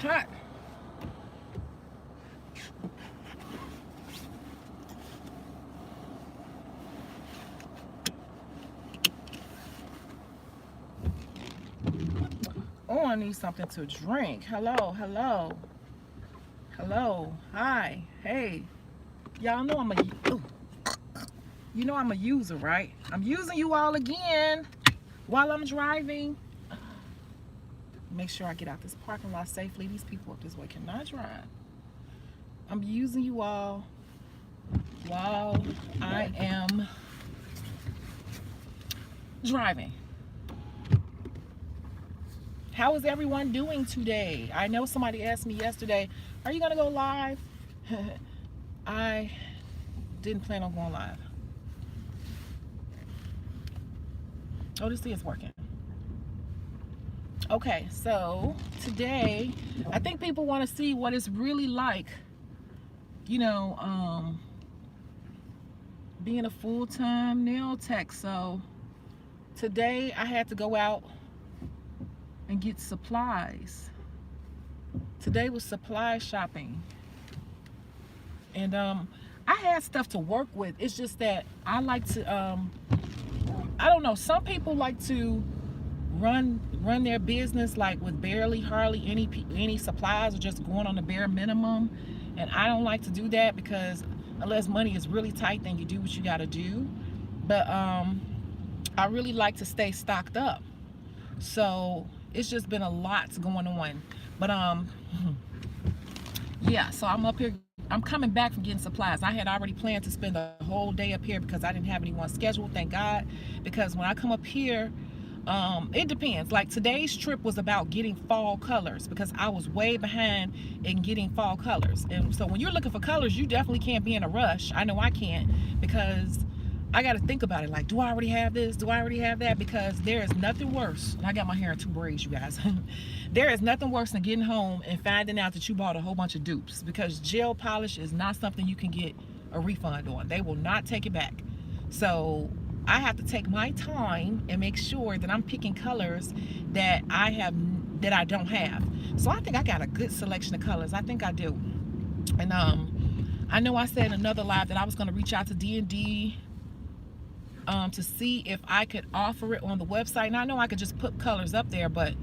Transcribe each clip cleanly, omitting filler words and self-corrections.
Hot. Oh, I need something to drink. Hello, hello. Hello. Hi. Hey. Y'all know I'm a user, right? I'm using you all again while I'm driving. Make sure I get out this parking lot safely. These people up this way cannot drive. I'm using you all while I am driving. How is everyone doing today? I know somebody asked me yesterday, are you gonna go live? I didn't plan on going live. Oh, this thing is working. Okay, so today, I think people want to see what it's really like, you know, being a full-time nail tech. So today I had to go out and get supplies. Today was supply shopping. And I had stuff to work with. It's just that I like to, I don't know, some people like to run their business like with hardly any supplies, or just going on the bare minimum. And I don't like to do that, because unless money is really tight, then you do what you got to do. But I really like to stay stocked up. So it's just been a lot going on. But yeah, so I'm up here. I'm coming back from getting supplies. I had already planned to spend the whole day up here because I didn't have anyone scheduled, thank God. Because when I come up here, it depends. Like today's trip was about getting fall colors, because I was way behind in getting fall colors. And so when you're looking for colors, you definitely can't be in a rush. I know I can't, because I got to think about it. Like, do I already have this? Do I already have that? Because there is nothing worse. And I got my hair in 2 braids, you guys. There is nothing worse than getting home and finding out that you bought a whole bunch of dupes, because gel polish is not something you can get a refund on. They will not take it back. So I have to take my time and make sure that I'm picking colors that I don't have. So I think I got a good selection of colors. I think I do. And I know I said in another live that I was going to reach out to D&D to see if I could offer it on the website. And I know I could just put colors up there, but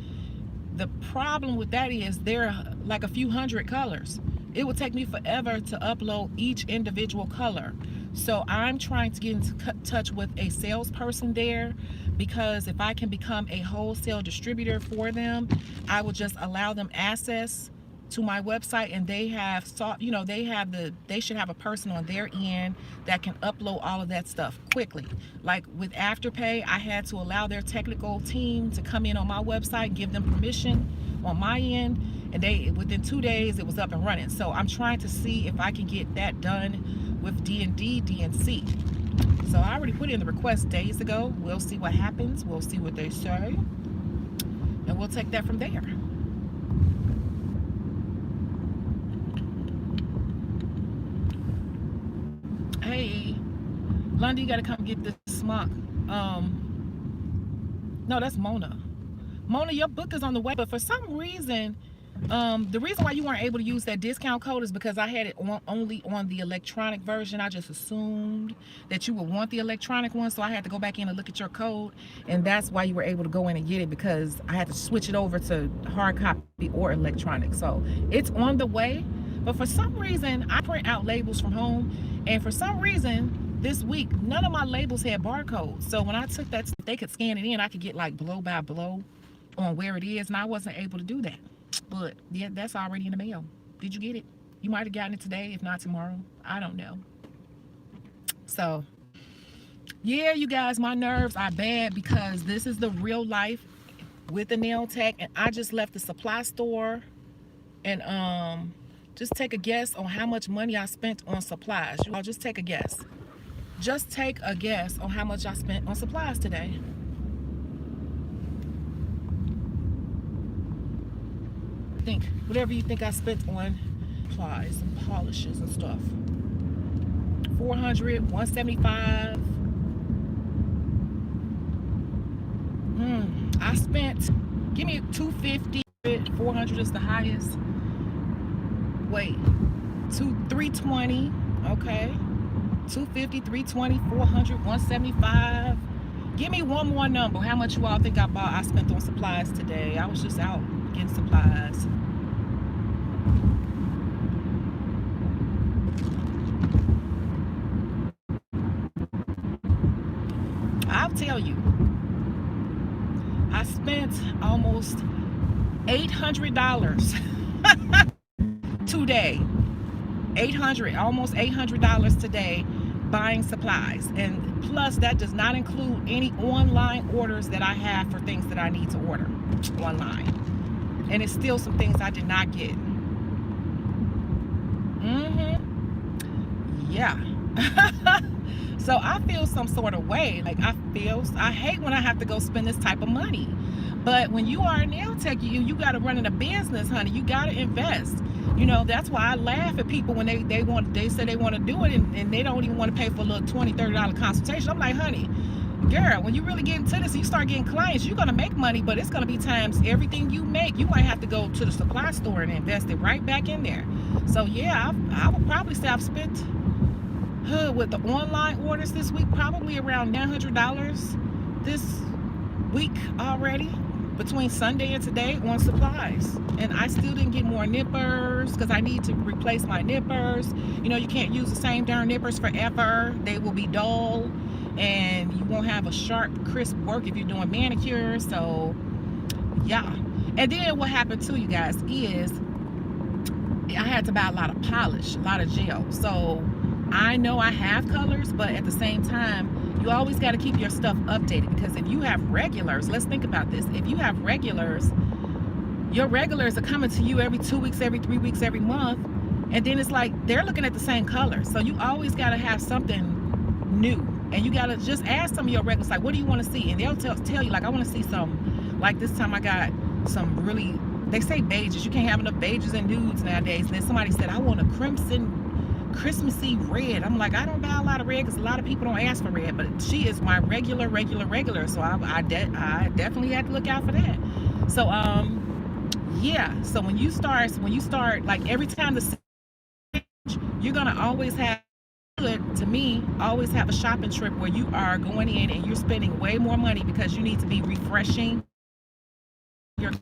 the problem with that is there are like a few hundred colors. It would take me forever to upload each individual color. So I'm trying to get into touch with a salesperson there, because if I can become a wholesale distributor for them, I will just allow them access to my website, and they have they should have a person on their end that can upload all of that stuff quickly. Like with Afterpay, I had to allow their technical team to come in on my website, give them permission on my end, and within 2 days it was up and running. So I'm trying to see if I can get that done with D&D, DNC. So I already put in the request days ago. We'll see what happens. We'll see what they say, and we'll take that from there. Hey, Lundy, you gotta come get this smock. No, that's Mona. Mona, your book is on the way, but for some reason, the reason why you weren't able to use that discount code is because I had it only on the electronic version. I just assumed that you would want the electronic one, so I had to go back in and look at your code, and that's why you were able to go in and get it, because I had to switch it over to hard copy or electronic. So it's on the way, but for some reason, I print out labels from home, and for some reason, this week, none of my labels had barcodes. So when I took that, they could scan it in, I could get like blow by blow on where it is, and I wasn't able to do that. But yeah, that's already in the mail. Did you get it? You might have gotten it today, if not tomorrow. I don't know. So yeah, you guys, my nerves are bad, because this is the real life with the nail tech, and I just left the supply store. And just take a guess on how much money I spent on supplies. I'll just take a guess. Just take a guess on how much I spent on supplies today. whatever you think I spent on supplies and polishes and stuff. 400, 175. I spent, give me 250, 400 is the highest. Wait, 320, okay. 250, 320, 400, 175. Give me one more number. How much you all think I spent on supplies today? I was just out getting supplies. I'll tell you, I spent almost $800 today. Almost $800 today buying supplies. And plus, that does not include any online orders that I have for things that I need to order online. And it's still some things I did not get. Yeah. So I feel some sort of way. Like I hate when I have to go spend this type of money. But when you are a nail tech, you got to run in a business, honey. You got to invest. You know, that's why I laugh at people when they say they want to do it and they don't even want to pay for a little $20, $30 consultation. I'm like, honey, girl, when you really get into this, you start getting clients, you're going to make money, but it's going to be times everything you make, you might have to go to the supply store and invest it right back in there. So yeah, I would probably say I've spent with the online orders this week, probably around $900 this week already, between Sunday and today on supplies. And I still didn't get more nippers because I need to replace my nippers. You know, you can't use the same darn nippers forever. They will be dull and you won't have a sharp, crisp work if you're doing manicures. So yeah. And then what happened too, you guys, is I had to buy a lot of polish, a lot of gel. So I know I have colors, but at the same time, you always got to keep your stuff updated, because if you have regulars, let's think about this. If you have regulars, your regulars are coming to you every 2 weeks, every 3 weeks, every month, and then it's like they're looking at the same color. So you always got to have something new, and you got to just ask some of your regulars, like, what do you want to see? And they'll tell you, like, I want to see some, like this time I got some really, they say beiges. You can't have enough beiges and nudes nowadays. And then somebody said, I want a crimson Christmassy red. I'm like, I don't buy a lot of red because a lot of people don't ask for red, but she is my regular. So I definitely had to look out for that. So yeah. So when you start like every time you're gonna always have, to me, always have a shopping trip where you are going in and you're spending way more money because you need to be refreshing your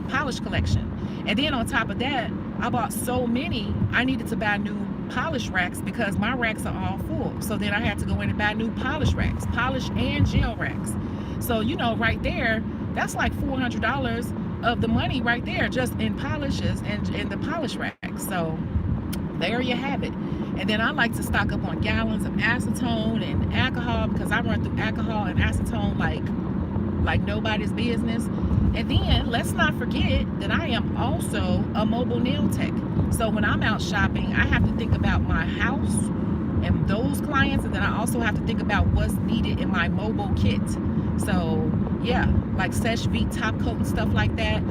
polish collection. And then on top of that, I bought so many, I needed to buy new polish racks because my racks are all full. So then I had to go in and buy new polish racks, polish and gel racks. So, you know, right there, that's like $400 of the money right there just in polishes and in the polish racks. So there you have it. And then I like to stock up on gallons of acetone and alcohol, because I run through alcohol and acetone like nobody's business. And then let's not forget that I am also a mobile nail tech. So when I'm out shopping, I have to think about my house and those clients, and then I also have to think about what's needed in my mobile kit. So yeah, like Sesh V top coat and stuff like that.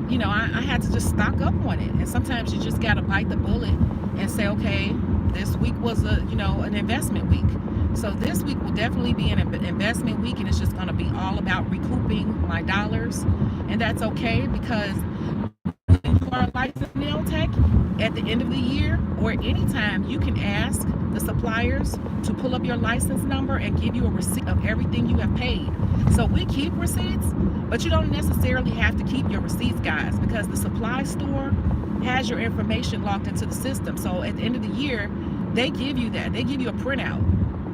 You know, I had to just stock up on it. And sometimes you just gotta bite the bullet and say, okay, this week was an investment week. So this week will definitely be an investment week, and it's just going to be all about recouping my dollars. And that's okay, because when you are a licensed nail tech, at the end of the year or anytime, you can ask the suppliers to pull up your license number and give you a receipt of everything you have paid. So we keep receipts, but you don't necessarily have to keep your receipts, guys, because the supply store has your information locked into the system. So at the end of the year, they give you that. They give you a printout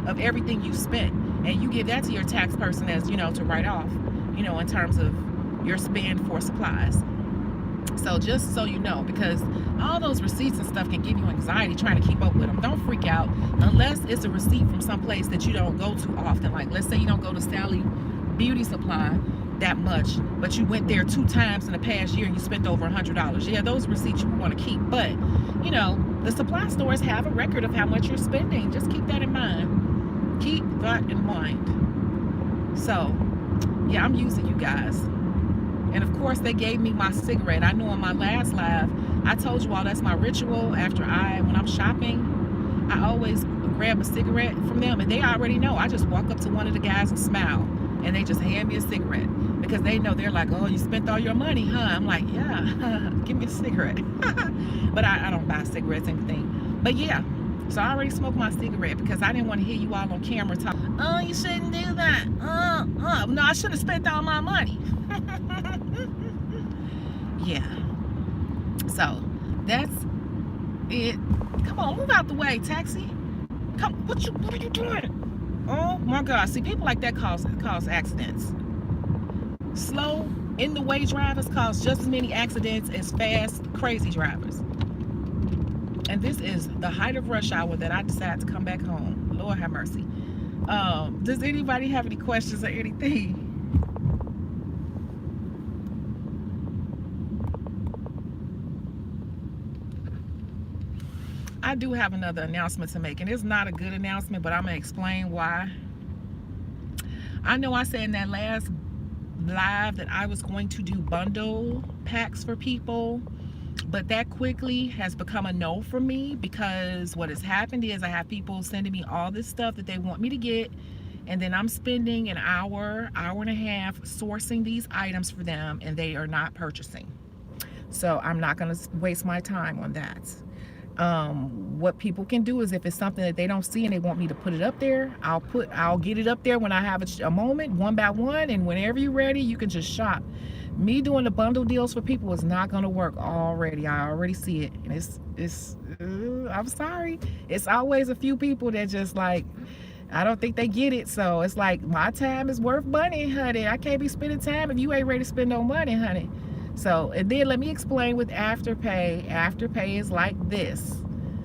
of everything you spent, and you give that to your tax person as, you know, to write off, you know, in terms of your spend for supplies. So just so you know, because all those receipts and stuff can give you anxiety trying to keep up with them. Don't freak out unless it's a receipt from someplace that you don't go to often. Like, let's say you don't go to Sally Beauty Supply that much, but you went there 2 times in the past year and you spent over $100. Yeah, those receipts you want to keep, but you know, the supply stores have a record of how much you're spending. Just keep that in mind. Keep that in mind. So yeah, I'm using you guys. And of course they gave me my cigarette. I know in my last live I told you all that's my ritual. After when I'm shopping, I always grab a cigarette from them, and they already know. I just walk up to one of the guys and smile, and they just hand me a cigarette, because they know. They're like, oh, you spent all your money, huh? I'm like, yeah. Give me a cigarette. But I don't buy cigarettes, anything. But yeah, so I already smoked my cigarette because I didn't want to hear you all on camera talk. Oh, you shouldn't do that. No, I shouldn't have spent all my money. Yeah. So that's it. Come on, move out the way, taxi. Come, what are you doing? Oh my God! See, people like that cause accidents. Slow, in the way drivers cause just as many accidents as fast, crazy drivers. And this is the height of rush hour that I decided to come back home. Lord have mercy. Does anybody have any questions or anything? I do have another announcement to make, and it's not a good announcement, but I'm gonna explain why. I know I said in that last live that I was going to do bundle packs for people, but that quickly has become a no for me, because what has happened is I have people sending me all this stuff that they want me to get, and then I'm spending an hour and a half sourcing these items for them, and they are not purchasing. So I'm not going to waste my time on that. What people can do is, if it's something that they don't see and they want me to put it up there, I'll get it up there when I have a moment, one by one, and whenever you're ready, you can just shop. Me doing the bundle deals for people is not going to work already. I already see it, and I'm sorry, it's always a few people that just like, I don't think they get it. So it's like, my time is worth money, honey. I can't be spending time if you ain't ready to spend no money, honey. So, and then let me explain with Afterpay. Afterpay is like this,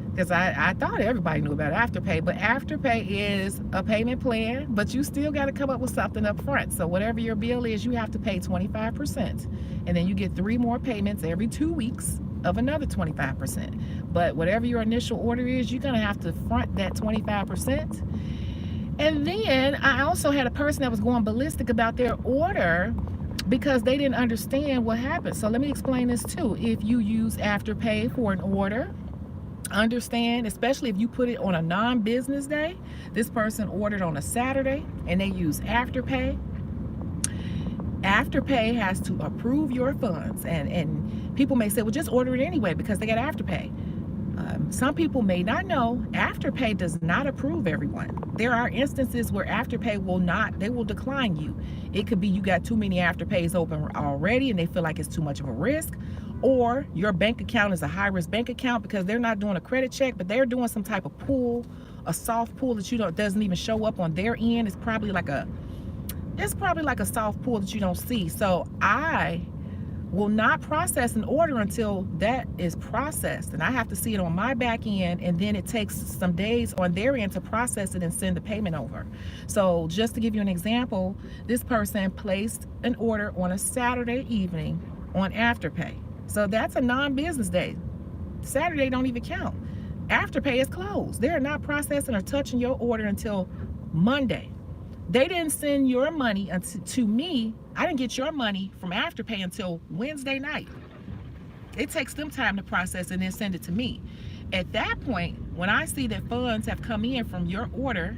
because I thought everybody knew about Afterpay, but Afterpay is a payment plan, but you still got to come up with something up front. So whatever your bill is, you have to pay 25%, and then you get 3 more payments every 2 weeks of another 25%. But whatever your initial order is, you're gonna have to front that 25%. And then I also had a person that was going ballistic about their order because they didn't understand what happened. So let me explain this too. If you use Afterpay for an order, understand, especially if you put it on a non-business day. This person ordered on a Saturday and they use Afterpay. Afterpay has to approve your funds, and people may say, well, just order it anyway because they got Afterpay. Some people may not know Afterpay does not approve everyone. There are instances where Afterpay will not, they will decline you. It could be you got too many Afterpays open already and they feel like it's too much of a risk, or your bank account is a high-risk bank account because they're not doing a credit check, but they're doing some type of pull, a soft pull that you don't, doesn't even show up on their end. It's probably like a soft pull that you don't see. So I will not process an order until that is processed, and I have to see it on my back end, and then it takes some days on their end to process it and send the payment over. So just to give you an example, this person placed an order on a Saturday evening on Afterpay. So that's a non-business day. Saturday don't even count. Afterpay is closed. They're not processing or touching your order until Monday. They didn't send your money to me. I didn't get your money from Afterpay until Wednesday night. It takes them time to process and then send it to me. At that point, when I see that funds have come in from your order,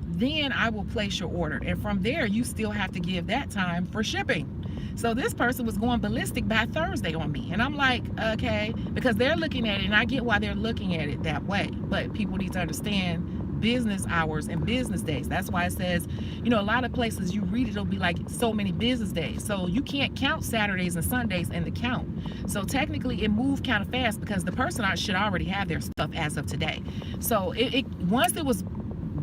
then I will place your order. And from there, you still have to give that time for shipping. So this person was going ballistic by Thursday on me. And I'm like, okay, because they're looking at it, and I get why they're looking at it that way. But people need to understand business hours and business days. That's why it says, you know, a lot of places you read it'll be like so many business days. So you can't count Saturdays and Sundays in the count. So technically it moved kind of fast because the person should already have their stuff as of today. So it once it was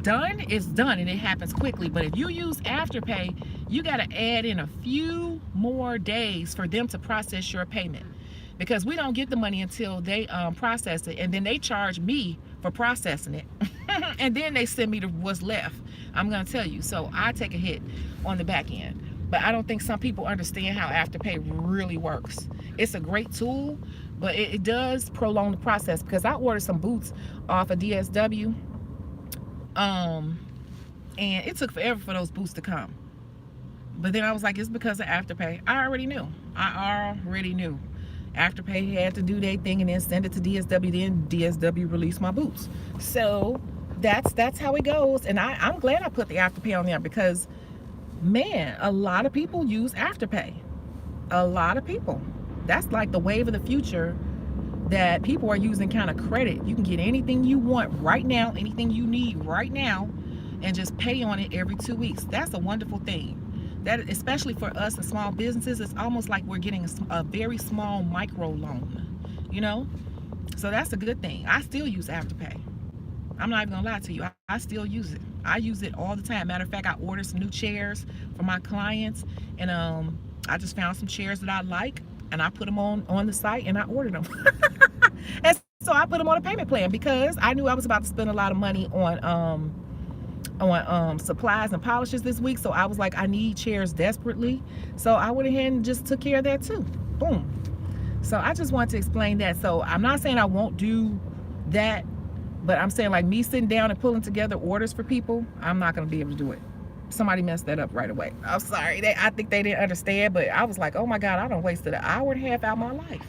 done, it's done, and it happens quickly. But if you use Afterpay, you got to add in a few more days for them to process your payment, because we don't get the money until they process it, and then they charge me for processing it. And then they send me to what's left. I'm gonna tell you, so I take a hit on the back end. But I don't think some people understand how Afterpay really works. It's a great tool, but it does prolong the process, because I ordered some boots off of DSW, and it took forever for those boots to come. But then I was like, it's because of Afterpay. I already knew. Afterpay had to do their thing and then send it to DSW. Then DSW released my boots. So that's how it goes. And I'm glad I put the Afterpay on there because, man, a lot of people use Afterpay. A lot of people. That's like the wave of the future, that people are using kind of credit. You can get anything you want right now, anything you need right now, and just pay on it every 2 weeks. That's a wonderful thing. That, especially for us and small businesses, it's almost like we're getting a very small micro loan, you know? So that's a good thing. I still use Afterpay. I'm not even gonna lie to you. I still use it. I use it all the time. Matter of fact, I ordered some new chairs for my clients, and I just found some chairs that I like, and I put them on the site, and I ordered them. And so I put them on a payment plan because I knew I was about to spend a lot of money on supplies and polishes this week. So I was like, I need chairs desperately. So I went ahead and just took care of that too. Boom. So I just wanted to explain that. So I'm not saying I won't do that, but I'm saying, like, me sitting down and pulling together orders for people, I'm not going to be able to do it. Somebody messed that up right away. I'm sorry. I think they didn't understand, but I was like, oh my God, I done wasted an hour and a half out of my life.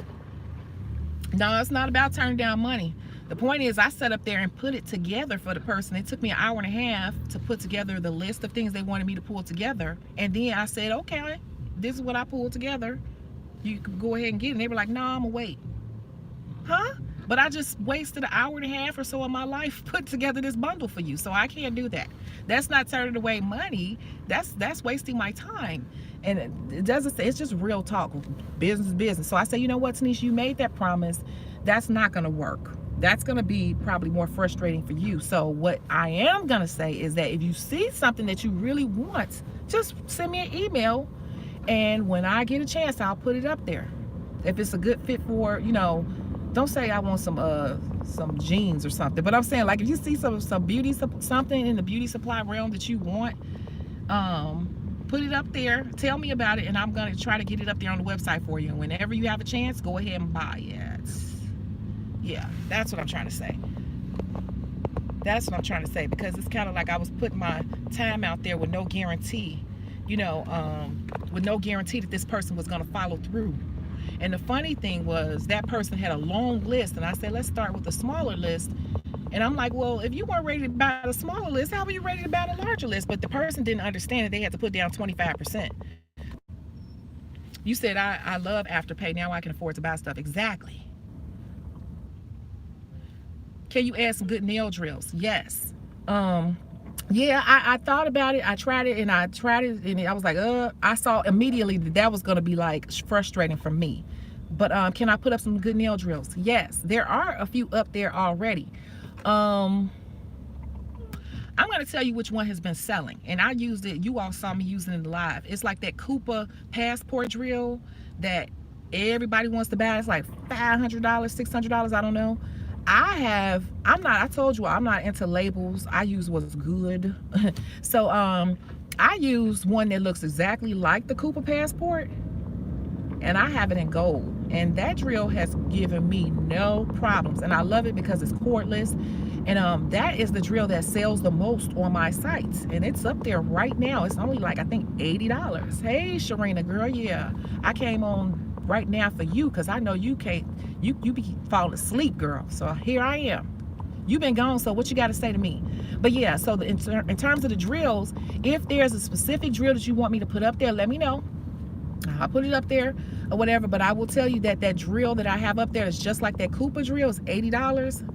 No, it's not about turning down money. The point is, I sat up there and put it together for the person. It took me an hour and a half to put together the list of things they wanted me to pull together. And then I said, okay, this is what I pulled together. You can go ahead and get it. And they were like, no, I'm gonna wait. Huh? But I just wasted an hour and a half or so of my life put together this bundle for you. So I can't do that. That's not turning away money. That's wasting my time. And it doesn't say, it's just real talk. Business is business. So I say, you know what, Tanisha, you made that promise. That's not gonna work. That's gonna be probably more frustrating for you. So what I am gonna say is that if you see something that you really want, just send me an email, and when I get a chance, I'll put it up there. If it's a good fit for, you know, don't say I want some jeans or something, but I'm saying, like, if you see some beauty, something in the beauty supply realm that you want, put it up there, tell me about it, and I'm gonna try to get it up there on the website for you. And whenever you have a chance, go ahead and buy it. Yeah, that's what I'm trying to say. That's what I'm trying to say, because it's kind of like I was putting my time out there with no guarantee, you know, with no guarantee that this person was gonna follow through. And the funny thing was, that person had a long list, and I said, let's start with a smaller list. And I'm like, well, if you weren't ready to buy a smaller list, how were you ready to buy a larger list? But the person didn't understand that they had to put down 25%. You said, I love Afterpay. Now I can afford to buy stuff. Exactly. Can you add some good nail drills? Yes. Yeah, I thought about it. I tried it, and I was like, I saw immediately that was going to be like frustrating for me. But can I put up some good nail drills? Yes, there are a few up there already. I'm going to tell you which one has been selling, and I used it. You all saw me using it live. It's like that Koopa passport drill that everybody wants to buy. It's like $500, $600, I don't know. I told you I'm not into labels. I use what's good. So I use one that looks exactly like the Koopa passport, and I have it in gold, and that drill has given me no problems, and I love it because it's cordless. And that is the drill that sells the most on my sites, and it's up there right now. It's only like, I think, $80. Hey, Sharina girl, yeah, I came on right now for you because I know you can't, you be falling asleep, girl. So here I am. You've been gone, so what you got to say to me? But yeah, so in terms of the drills, if there's a specific drill that you want me to put up there, let me know. I'll put it up there or whatever. But I will tell you that that drill that I have up there is just like that Koopa drill. It's $80.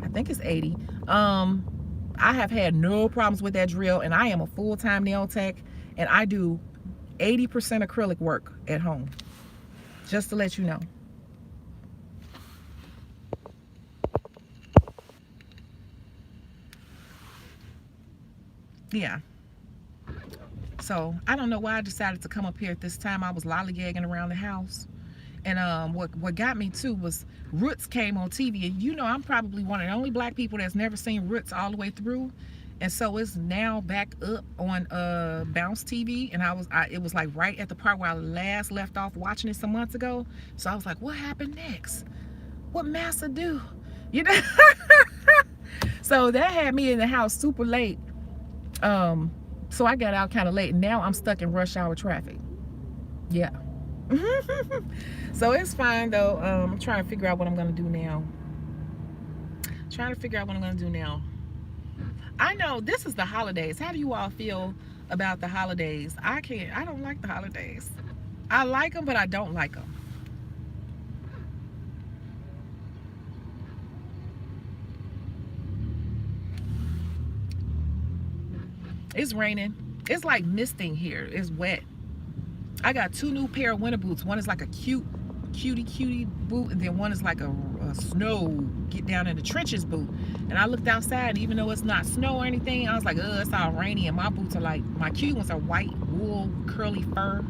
I think it's 80. I have had no problems with that drill, and I am a full-time nail tech, and I do 80% acrylic work at home, just to let you know. Yeah. So I don't know why I decided to come up here at this time. I was lollygagging around the house, and what got me too was Roots came on TV, and you know I'm probably one of the only black people that's never seen Roots all the way through, and so it's now back up on Bounce TV, and it was like right at the part where I last left off watching it some months ago. So I was like, what happened next? What Massa do? You know. So that had me in the house super late. So I got out kind of late. Now I'm stuck in rush hour traffic. Yeah. So it's fine though. I'm trying to figure out what I'm gonna do now. I know this is the holidays. How do you all feel about the holidays? I don't like the holidays. I like them, but I don't like them. It's raining. It's like misting here. It's wet. I got 2 new pair of winter boots. One is like a cutie boot, and then one is like a snow get down in the trenches boot. And I looked outside, and even though it's not snow or anything, I was like, it's all rainy, and my boots are like, my cute ones are white wool curly fur.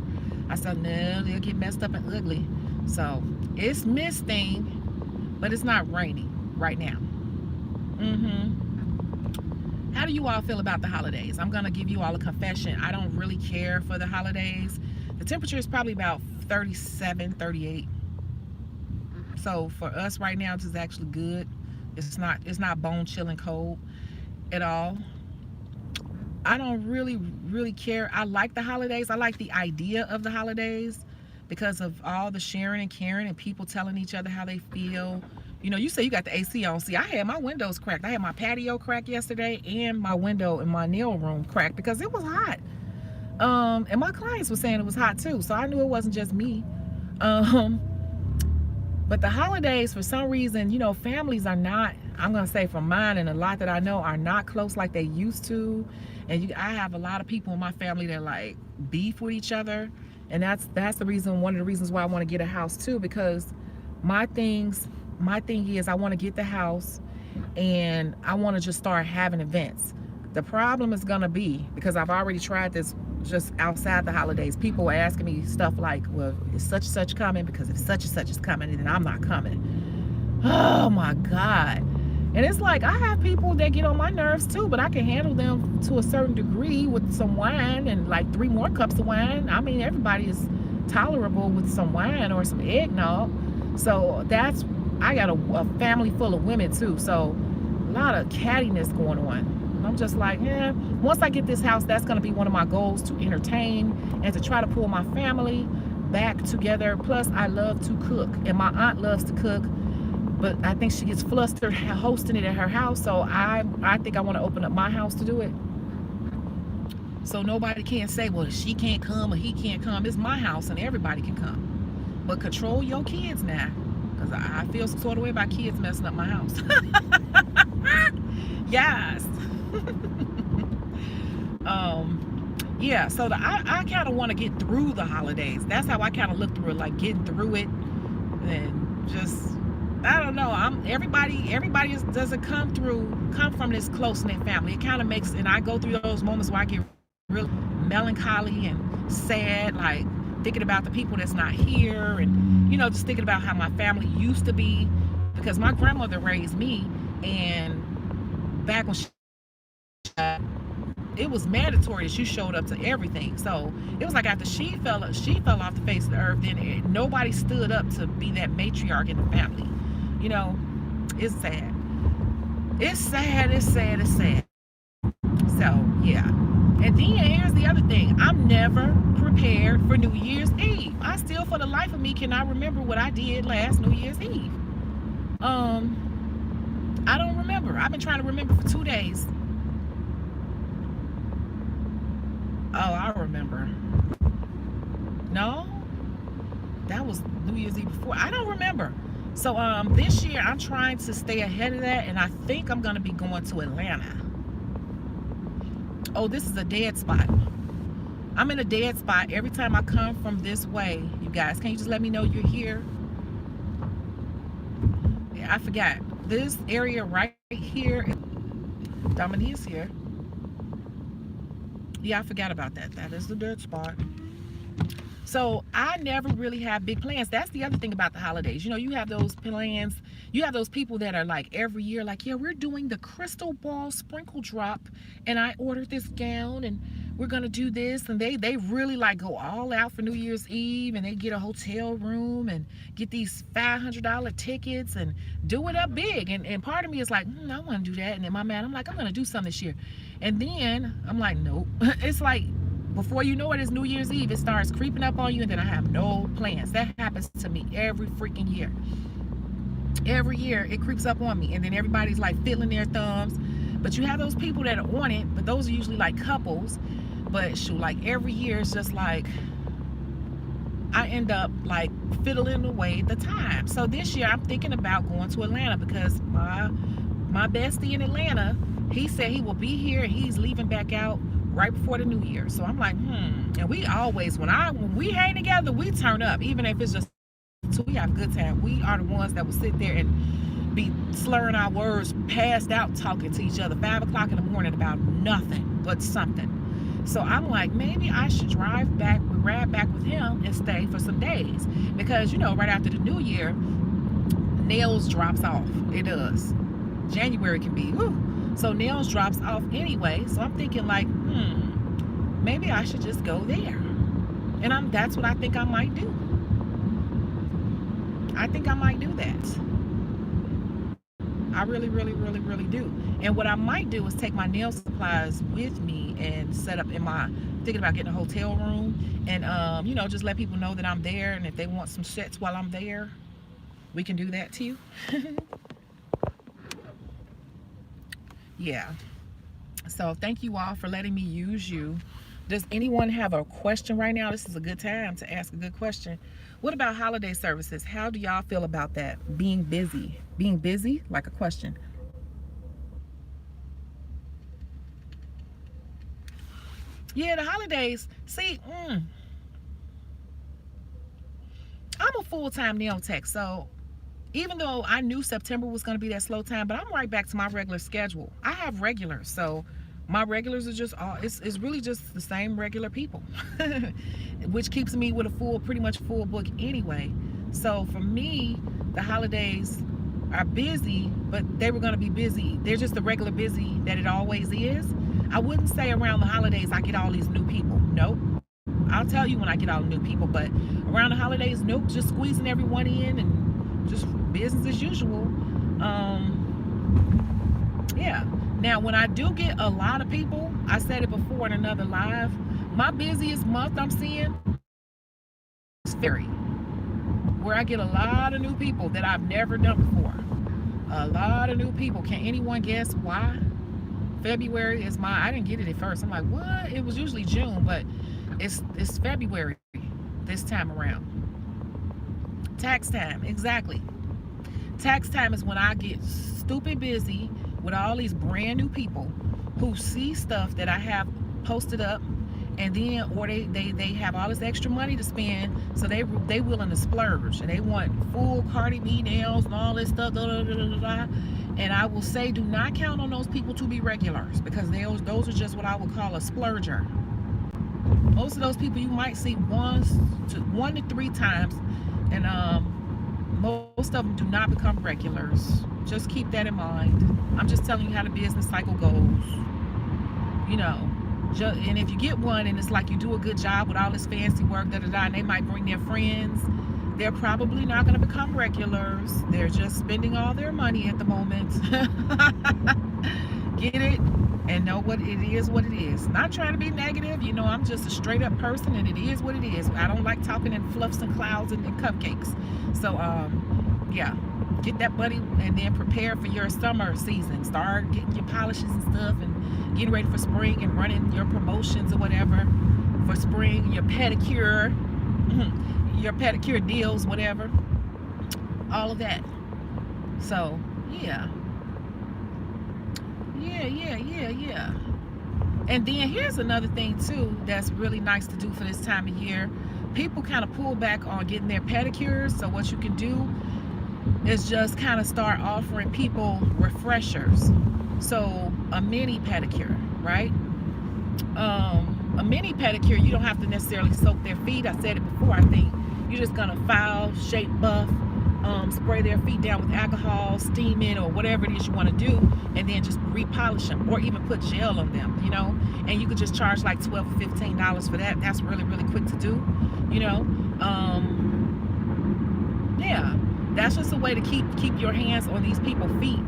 I said, no, they'll get messed up and ugly. So it's misting, but it's not raining right now. How do you all feel about the holidays? I'm gonna give you all a confession. I don't really care for the holidays. The temperature is probably about 37, 38. So for us right now, this is actually good. It's not bone chilling cold at all. I don't really care. I like the holidays. I like the idea of the holidays because of all the sharing and caring and people telling each other how they feel. You know, you say you got the AC on. See, I had my windows cracked. I had my patio cracked yesterday and my window in my nail room cracked because it was hot. And my clients were saying it was hot too, so I knew it wasn't just me. But the holidays, for some reason, you know, families are not, I'm gonna say from mine and a lot that I know, are not close like they used to. And I have a lot of people in my family that like beef with each other, and that's the reason, one of the reasons why I want to get a house too, because my thing is I want to get the house and I want to just start having events. The problem is gonna be, because I've already tried this just outside the holidays, people are asking me stuff like, well, is such and such coming? Because if such and such is coming, then I'm not coming. Oh my God. And it's like, I have people that get on my nerves too, but I can handle them to a certain degree with some wine and like 3 more cups of wine. I mean, everybody is tolerable with some wine or some eggnog. So I got a family full of women too, so a lot of cattiness going on. I'm just like, once I get this house, that's going to be one of my goals, to entertain and to try to pull my family back together. Plus, I love to cook, and my aunt loves to cook, but I think she gets flustered hosting it at her house, so I think I want to open up my house to do it. So nobody can say, well, she can't come or he can't come. It's my house, and everybody can come. But control your kids now, because I feel some sort of way about kids messing up my house. Yes. Yeah, so I kind of want to get through the holidays. That's how I kind of look through it, like getting through it, and just, I don't know, everybody doesn't come from this close-knit family. It kind of makes, and I go through those moments where I get really melancholy and sad, like thinking about the people that's not here, and, you know, just thinking about how my family used to be, because my grandmother raised me, and back when it was mandatory that you showed up to everything. So it was like after she fell off the face of the earth, then nobody stood up to be that matriarch in the family. You know, it's sad. It's sad. So yeah. And then here's the other thing. I'm never prepared for New Year's Eve. I still, for the life of me, cannot remember what I did last New Year's Eve. I don't remember. I've been trying to remember for 2 days. Oh, I remember. No, that was New Year's Eve before. I don't remember. So this year I'm trying to stay ahead of that, and I think I'm gonna be going to Atlanta. Oh, this is a dead spot. I'm in a dead spot every time I come from this way. You guys, can you just let me know you're here? Yeah, I forgot. This area right here, Dominique's here. Yeah, I forgot about that. That is the dead spot. So I never really have big plans. That's the other thing about the holidays. You know, you have those plans. You have those people that are like every year, like, yeah, we're doing the crystal ball sprinkle drop, and I ordered this gown, and we're gonna do this, and they really like go all out for New Year's Eve, and they get a hotel room and get these $500 tickets and do it up big. And part of me is like, I want to do that. And then my man, I'm like, I'm gonna do something this year. And then I'm like, nope. It's like, before you know it, it's New Year's Eve. It starts creeping up on you, and then I have no plans. That happens to me every freaking year. Every year it creeps up on me, and then everybody's like fiddling their thumbs. But you have those people that are on it, but those are usually like couples. But shoot, like every year it's just like I end up like fiddling away the time. So this year I'm thinking about going to Atlanta, because my bestie in Atlanta, he said he will be here and he's leaving back out right before the new year. So I'm like, and we always, when we hang together, we turn up, even if it's just two. We have a good time. We are the ones that will sit there and be slurring our words, passed out, talking to each other 5 o'clock in the morning about nothing but something. So I'm like, maybe I should ride back with him and stay for some days, because, you know, right after the new year, nails drops off. It does. January can be, whew. So nails drops off anyway. So I'm thinking like, maybe I should just go there. And that's what I think I might do. I think I might do that. I really, really, really, really do. And what I might do is take my nail supplies with me and set up thinking about getting a hotel room, and you know, just let people know that I'm there, and if they want some sets while I'm there, we can do that too. Yeah. So thank you all for letting me use you. Does anyone have a question right now? This is a good time to ask a good question. What about holiday services? How do y'all feel about that? Being busy. Being busy? Like a question. Yeah, the holidays. See, I'm a full-time nail tech, so even though I knew September was going to be that slow time, but I'm right back to my regular schedule. I have regulars, so my regulars are just it's really just the same regular people, which keeps me with a pretty much full book anyway. So for me, the holidays are busy, but they were going to be busy. They're just the regular busy that it always is. I wouldn't say around the holidays I get all these new people. Nope. I'll tell you when I get all the new people, but around the holidays, nope, just squeezing everyone in and just business as usual. Yeah. Now, when I do get a lot of people, I said it before in another live, my busiest month I'm seeing is February, where I get a lot of new people that I've never done before. A lot of new people. Can anyone guess why? February is I didn't get it at first. I'm like, what? It was usually June, but it's February this time around. Tax time, exactly. Tax time is when I get stupid busy with all these brand new people who see stuff that I have posted up, and then or they have all this extra money to spend, so they willing to splurge, and they want full Cardi B nails and all this stuff. And I will say, do not count on those people to be regulars, because those are just what I would call a splurger. Most of those people you might see 1 to 3 times, and most of them do not become regulars. Just keep that in mind. I'm just telling you how the business cycle goes. You know, and if you get one and it's like you do a good job with all this fancy work, and they might bring their friends, they're probably not going to become regulars. They're just spending all their money at the moment. Get it? And know what it is, what it is. Not trying to be negative. You know, I'm just a straight up person, and it is what it is. I don't like talking in fluffs and clouds and cupcakes. So, yeah. Get that money and then prepare for your summer season. Start getting your polishes and stuff and getting ready for spring and running your promotions or whatever for spring, your pedicure deals, whatever. All of that. So, yeah. Yeah. And then here's another thing too that's really nice to do for this time of year. People kind of pull back on getting their pedicures. So what you can do is just kind of start offering people refreshers. So a mini pedicure, right? A mini pedicure, you don't have to necessarily soak their feet. I said it before. I think you're just gonna file, shape, buff, spray their feet down with alcohol, steam it, or whatever it is you want to do, and then just repolish them, or even put gel on them, you know. And you could just charge like $12 or $15 for that. That's really, really quick to do, you know. Yeah, that's just a way to keep your hands on these people's feet,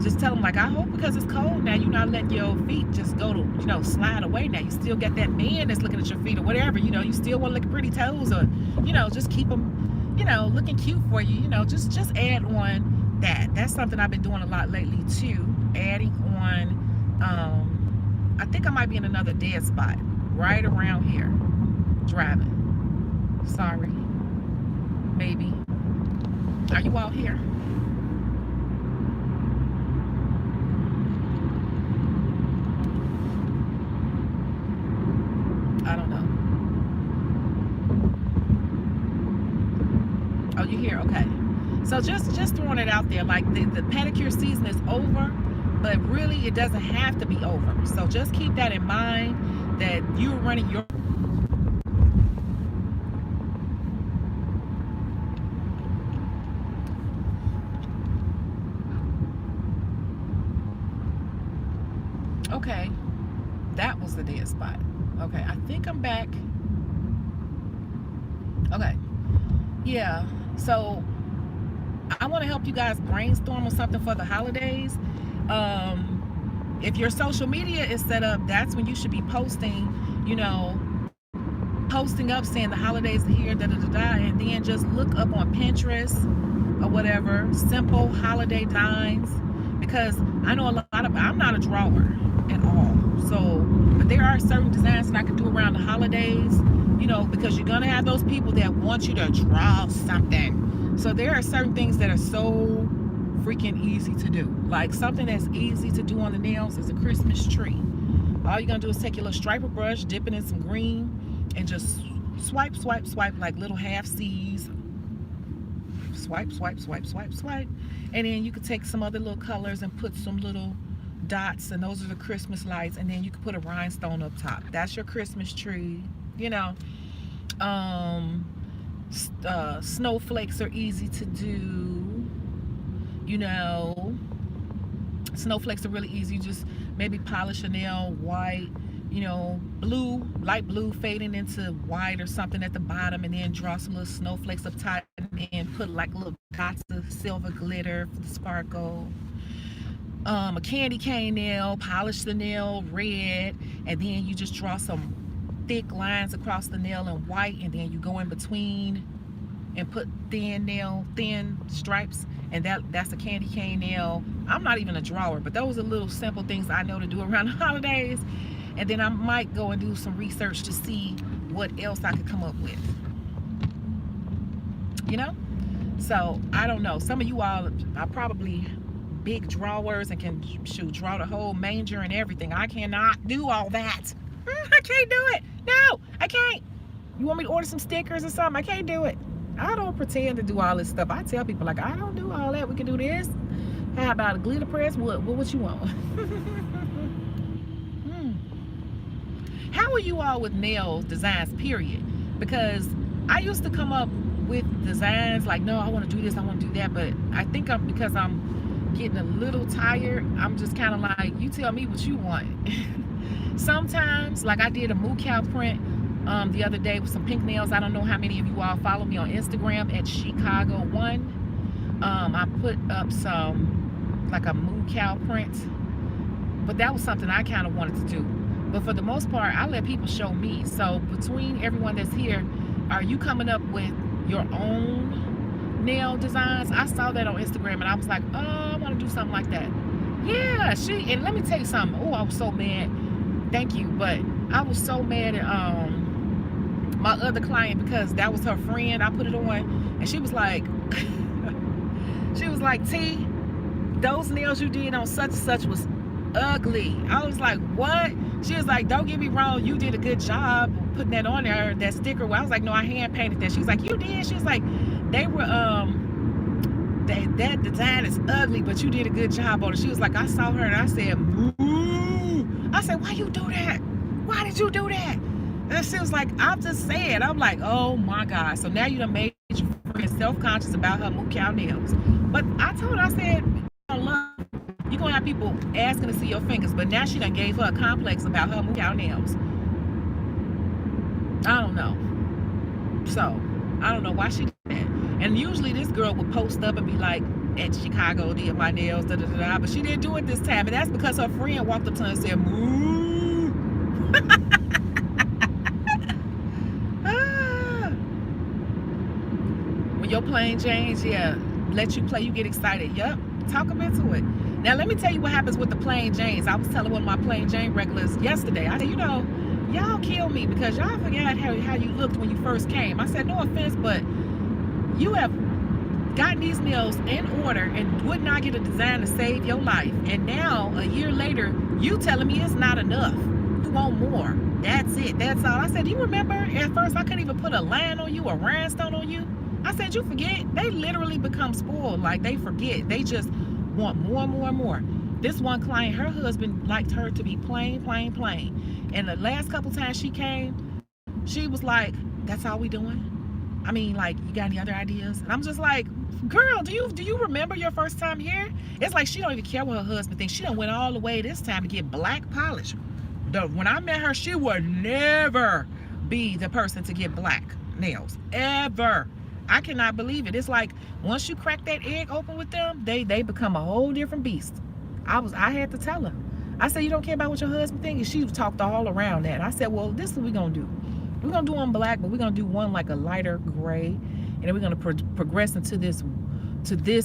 Just tell them, like, I hope because it's cold now, you're not letting your feet just go to, you know, slide away now. You still got that man that's looking at your feet or whatever, you know, you still want to look at pretty toes, or, you know, just keep them, you know, looking cute for you, you know, just add on that. That's something I've been doing a lot lately too, adding on, I think I might be in another dead spot right around here, driving. Sorry, maybe. Are you all here? I don't know. Oh, you here? Okay. So just throwing it out there, like the pedicure season is over, but really it doesn't have to be over. So just keep that in mind, that you're running your okay. That was the dead spot. Okay, I think I'm back. Okay. Yeah. So I want to help you guys brainstorm on something for the holidays. If your social media is set up, that's when you should be posting, you know, posting up saying the holidays are here, da da da da, and then just look up on Pinterest or whatever, simple holiday designs, because I know a lot of, I'm not a drawer at all, so, but there are certain designs that I can do around the holidays, you know, because you're gonna have those people that want you to draw something. So there are certain things that are so freaking easy to do. Like something that's easy to do on the nails is a Christmas tree. All you're gonna do is take your little striper brush, dip it in some green, and just swipe, swipe, swipe like little half C's. Swipe, swipe, swipe, swipe, swipe. And then you could take some other little colors and put some little dots, and those are the Christmas lights, and then you can put a rhinestone up top. That's your Christmas tree, you know. Snowflakes are easy to do, you know. Snowflakes are really easy. You just maybe polish a nail white, you know, blue, light blue fading into white or something at the bottom, and then draw some little snowflakes up top, and put like little dots of silver glitter for the sparkle. A candy cane nail, polish the nail red, and then you just draw some thick lines across the nail in white, and then you go in between and put thin stripes, and that's a candy cane nail. I'm not even a drawer, but those are little simple things I know to do around the holidays. And then I might go and do some research to see what else I could come up with, you know. So I don't know, some of you all are probably big drawers and can draw the whole manger and everything. I cannot do all that. I can't do it. No, I can't. You want me to order some stickers or something? I can't do it. I don't pretend to do all this stuff. I tell people, like, I don't do all that. We can do this. How about a glitter press? What you want? How are you all with nail designs, period? Because I used to come up with designs like, no, I want to do this, I want to do that, but I think because I'm getting a little tired, I'm just kind of like, you tell me what you want. Sometimes, like I did a moo cow print the other day with some pink nails. I don't know how many of you all follow me on Instagram at Shecago1. I put up some, like a moo cow print, but that was something I kind of wanted to do. But for the most part, I let people show me. So between everyone that's here, are you coming up with your own nail designs? I saw that on Instagram and I was like, oh, I want to do something like that. Yeah, and let me tell you something. Oh, I was so mad. Thank you, but I was so mad at my other client, because that was her friend. I put it on and she was like T, those nails you did on such and such was ugly. I was like, what? She was like, don't get me wrong, you did a good job putting that on there, that sticker. Well, I was like, no, I hand painted that. She was like, you did? She was like, they were that design is ugly, but you did a good job on it. She was like, I saw her and I said, moo. I said, why you do that? Why did you do that? And she was like, I'm just saying. I'm like, oh my God. So now you done made your friend self-conscious about her moo cow nails. But I told her, I said, you're gonna have people asking to see your fingers, but now she done gave her a complex about her moo cow nails. I don't know. So I don't know why she did that. And usually this girl would post up and be like, at Shecago did my nails, da da da da. But she didn't do it this time, and that's because her friend walked up to her and said, "Moo." When your plain Janes, yeah, let you play, you get excited. Yup, talk them into it. Now let me tell you what happens with the plain Janes. I was telling one of my plain Jane regulars yesterday. I said, you know, y'all kill me because y'all forgot how you looked when you first came. I said, no offense, but you have gotten these nails in order and would not get a design to save your life. And now, a year later, you telling me it's not enough. You want more. That's it. That's all. I said, do you remember at first I couldn't even put a line on you, a rhinestone on you? I said, you forget? They literally become spoiled. Like, they forget. They just want more and more and more. This one client, her husband liked her to be plain, plain, plain. And the last couple times she came, she was like, that's all we doing? I mean, like, you got any other ideas? And I'm just like, girl, do you remember your first time here? It's like she don't even care what her husband thinks. She done went all the way this time to get black polish. When I met her, she would never be the person to get black nails, ever. I cannot believe it. It's like once you crack that egg open with them, they become a whole different beast. I had to tell her. I said, you don't care about what your husband thinks? And she talked all around that. I said, well, this is what we're gonna do. We're gonna do one black, but we're gonna do one like a lighter gray, and then we're gonna progress into this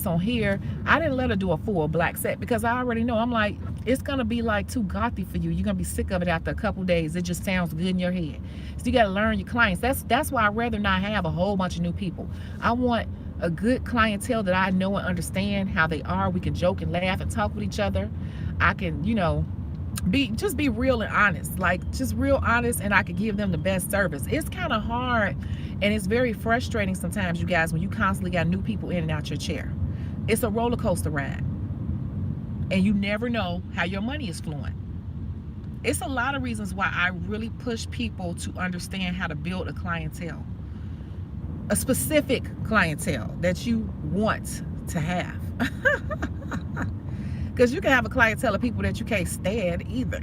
on here. I didn't let her do a full black set because I already know. I'm like, it's gonna be like too gothy for you. You're gonna be sick of it after a couple days. It just sounds good in your head. So you gotta learn your clients. That's why I'd rather not have a whole bunch of new people. I want a good clientele that I know and understand how they are. We can joke and laugh and talk with each other. I can, you know, just be real and honest, like just real honest, and I could give them the best service. It's kind of hard and it's very frustrating sometimes, you guys, when you constantly got new people in and out your chair. It's a roller coaster ride and you never know how your money is flowing. It's a lot of reasons why I really push people to understand how to build a clientele, a specific clientele that you want to have. Because you can have a clientele of people that you can't stand either.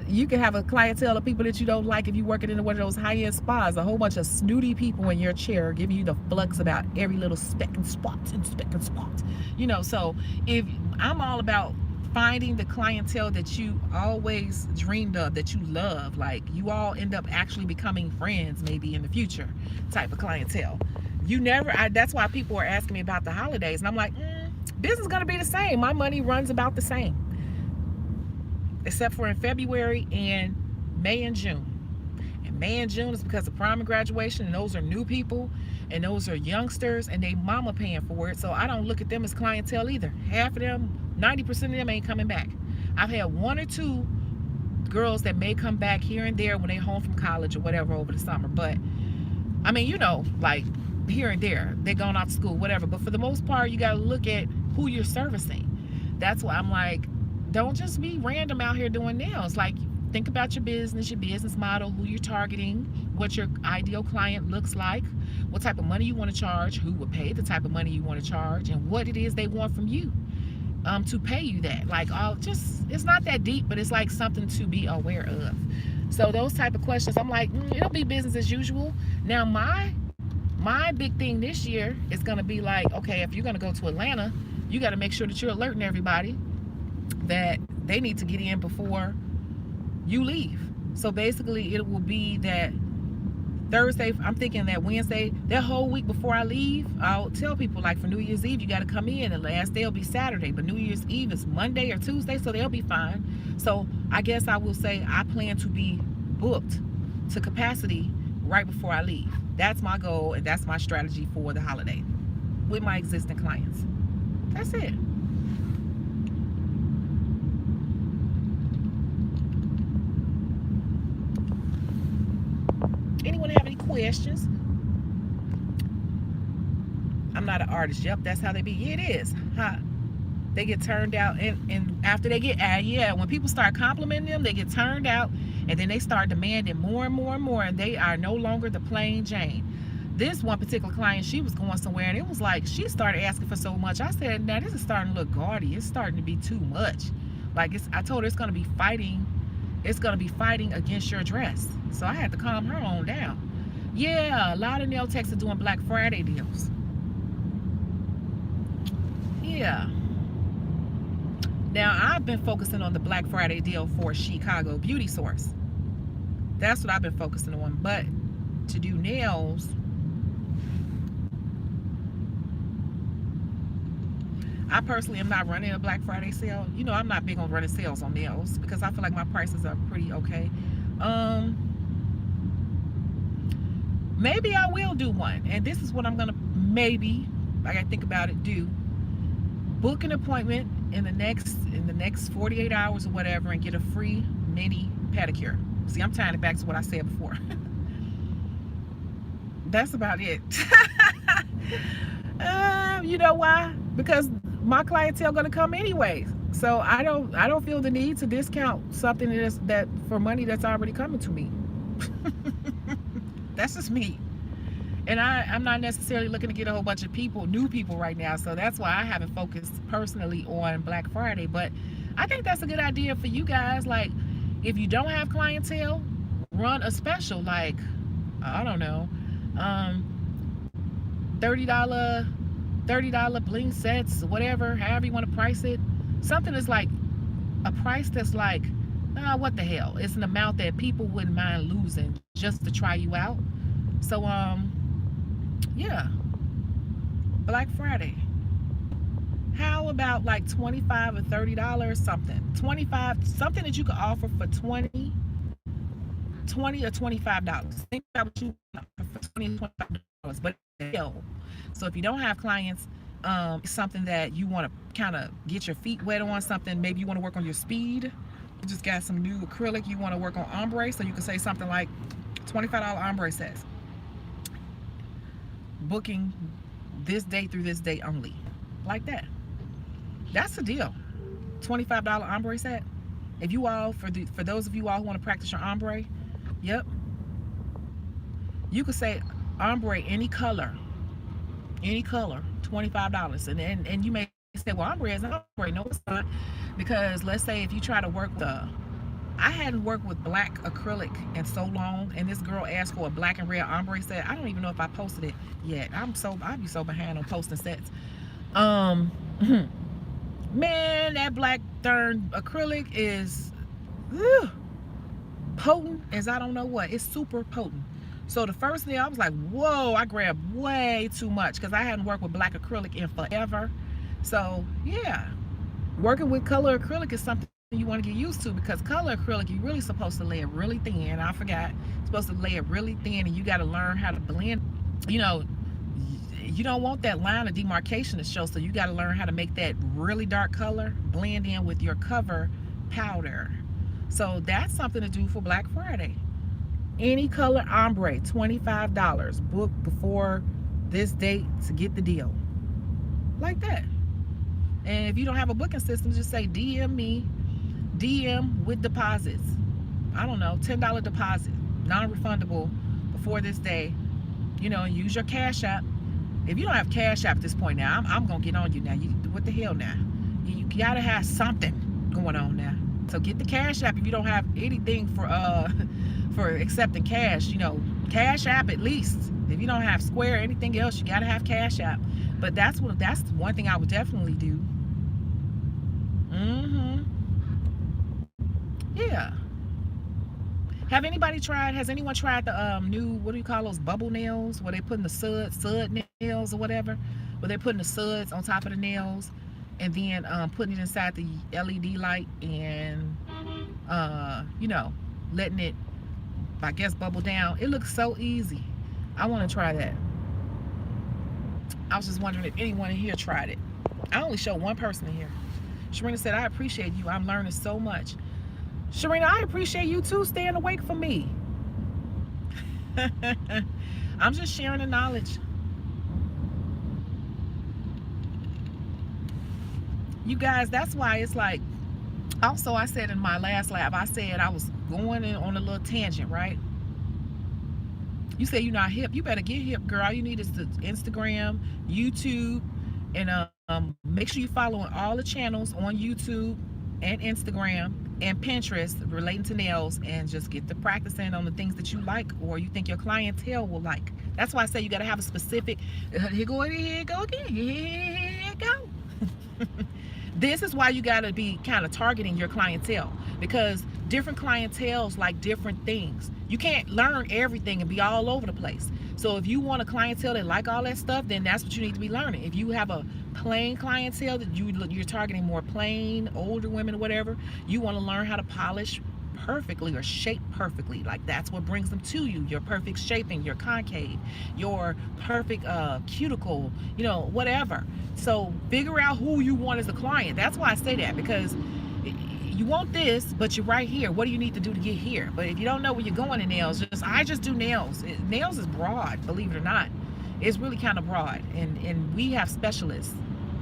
You can have a clientele of people that you don't like if you're working in one of those high-end spas. A whole bunch of snooty people in your chair giving you the flux about every little speck and spot and speck and spot. You know, so if I'm all about finding the clientele that you always dreamed of, that you love, like you all end up actually becoming friends maybe in the future type of clientele. You never, that's why people are asking me about the holidays, and I'm like, business is gonna be the same. My money runs about the same, except for in February and May and June. And May and June is because of prom and graduation, and those are new people, and those are youngsters, and they mama paying for it. So I don't look at them as clientele either. Half of them, 90% of them ain't coming back. I've had one or two girls that may come back here and there when they're home from college or whatever over the summer. But I mean, you know, like here and there, they're going off to school, whatever. But for the most part, you got to look at who you're servicing. That's why I'm like, don't just be random out here doing nails. Like, think about your business model, who you're targeting, what your ideal client looks like, what type of money you want to charge, who would pay the type of money you want to charge, and what it is they want from you to pay you that. Like, it's not that deep, but it's like something to be aware of. So those type of questions, I'm like, it'll be business as usual. Now, my big thing this year is going to be like, okay, if you're going to go to Atlanta, you got to make sure that you're alerting everybody that they need to get in before you leave. So basically it will be that Thursday, I'm thinking that Wednesday, that whole week before I leave, I'll tell people, like, for New Year's Eve, you got to come in, and the last day will be Saturday, but New Year's Eve is Monday or Tuesday, so they'll be fine. So I guess I will say I plan to be booked to capacity right before I leave. That's my goal, and that's my strategy for the holiday with my existing clients. That's it. Anyone have any questions? I'm not an artist. Yep, that's how they be. Yeah, it is. Huh? They get turned out, and after they get, yeah, when people start complimenting them, they get turned out, and then they start demanding more and more and more, and they are no longer the plain Jane. This one particular client, she was going somewhere, and it was like she started asking for so much. I said, now this is starting to look gaudy. It's starting to be too much. Like, I told her it's going to be fighting. It's going to be fighting against your dress. So I had to calm her on down. Yeah, a lot of nail techs are doing Black Friday deals. Yeah. Now I've been focusing on the Black Friday deal for Shecago Beauty Source. That's what I've been focusing on. But to do nails, I personally am not running a Black Friday sale. You know, I'm not big on running sales on nails because I feel like my prices are pretty okay. Maybe I will do one, and this is what I'm gonna maybe, I gotta think about it, do. Book an appointment in the next 48 hours or whatever and get a free mini pedicure. See, I'm tying it back to what I said before. That's about it. You know why? Because my clientele gonna come anyways. So I don't feel the need to discount something that for money that's already coming to me. That's just me. And I'm not necessarily looking to get a whole bunch of new people right now. So that's why I haven't focused personally on Black Friday. But I think that's a good idea for you guys. Like, if you don't have clientele, run a special, like, I don't know, $30 bling sets, whatever, however you want to price it. Something that's like a price that's like, what the hell? It's an amount that people wouldn't mind losing just to try you out. So, yeah, Black Friday. How about like $25 or $30 something? 25, something that you could offer for $20 or $25. Think about what you offer for $20 or $25, but still. So if you don't have clients, something that you want to kind of get your feet wet on, something maybe you want to work on your speed. You just got some new acrylic, you want to work on ombre, so you can say something like $25 ombre sets. Booking this date through this date only, like that. That's the deal. $25 ombre set. If you all, for those of you all who want to practice your ombre, yep, you could say ombre any color, $25. And you may say, well, ombre is ombre. No, it's not, because let's say if you try to work I hadn't worked with black acrylic in so long, and this girl asked for a black and red ombre set. I don't even know if I posted it yet. I'd be so behind on posting sets. Man, that black darn acrylic is potent as I don't know what. It's super potent. So the first day I was like, whoa, I grabbed way too much because I hadn't worked with black acrylic in forever. So yeah, working with color acrylic is something you want to get used to, because color acrylic, you're really supposed to lay it really thin. I forgot. You're supposed to lay it really thin, and you got to learn how to blend. You know, you don't want that line of demarcation to show, so you got to learn how to make that really dark color blend in with your cover powder. So that's something to do for Black Friday. Any color ombre, $25. Book before this date to get the deal. Like that. And if you don't have a booking system, just say DM me. DM with deposits. I don't know, $10 deposit, non-refundable before this day. You know, use your Cash App. If you don't have Cash App at this point now, I'm gonna get on you now. What the hell now? You gotta have something going on now. So get the Cash App if you don't have anything for accepting cash. You know, Cash App at least. If you don't have Square or anything else, you gotta have Cash App. But that's one thing I would definitely do. Yeah. Has anyone tried the new, what do you call those, bubble nails, where they putting the sud nails or whatever, where they're putting the suds on top of the nails and then putting it inside the LED light and you know, letting it, I guess, bubble down. It looks so easy. I want to try that. I was just wondering if anyone in here tried it. I only showed one person in here. Sharina said, I appreciate you. I'm learning so much. Sharina, I appreciate you too, staying awake for me. I'm just sharing the knowledge. You guys, that's why it's like, also I said in my last lab, I said I was going in on a little tangent, right? You say you're not hip. You better get hip, girl. All you need is the Instagram, YouTube, and make sure you follow all the channels on YouTube and Instagram and Pinterest relating to nails, and just get to practicing on the things that you like or you think your clientele will like. That's why I say you got to have a specific, here go again, here it go. This is why you got to be kind of targeting your clientele, because different clienteles like different things. You can't learn everything and be all over the place. So if you want a clientele that like all that stuff, then that's what you need to be learning. If you have a plain clientele that you're targeting more plain, older women or whatever, you want to learn how to polish perfectly or shape perfectly. Like, that's what brings them to you. Your perfect shaping, your concave, your perfect cuticle, you know, whatever. So figure out who you want as a client. That's why I say that, because you want this, but you're right here. What do you need to do to get here? But if you don't know where you're going in nails, I just do nails. Nails is broad, believe it or not. It's really kind of broad, and we have specialists.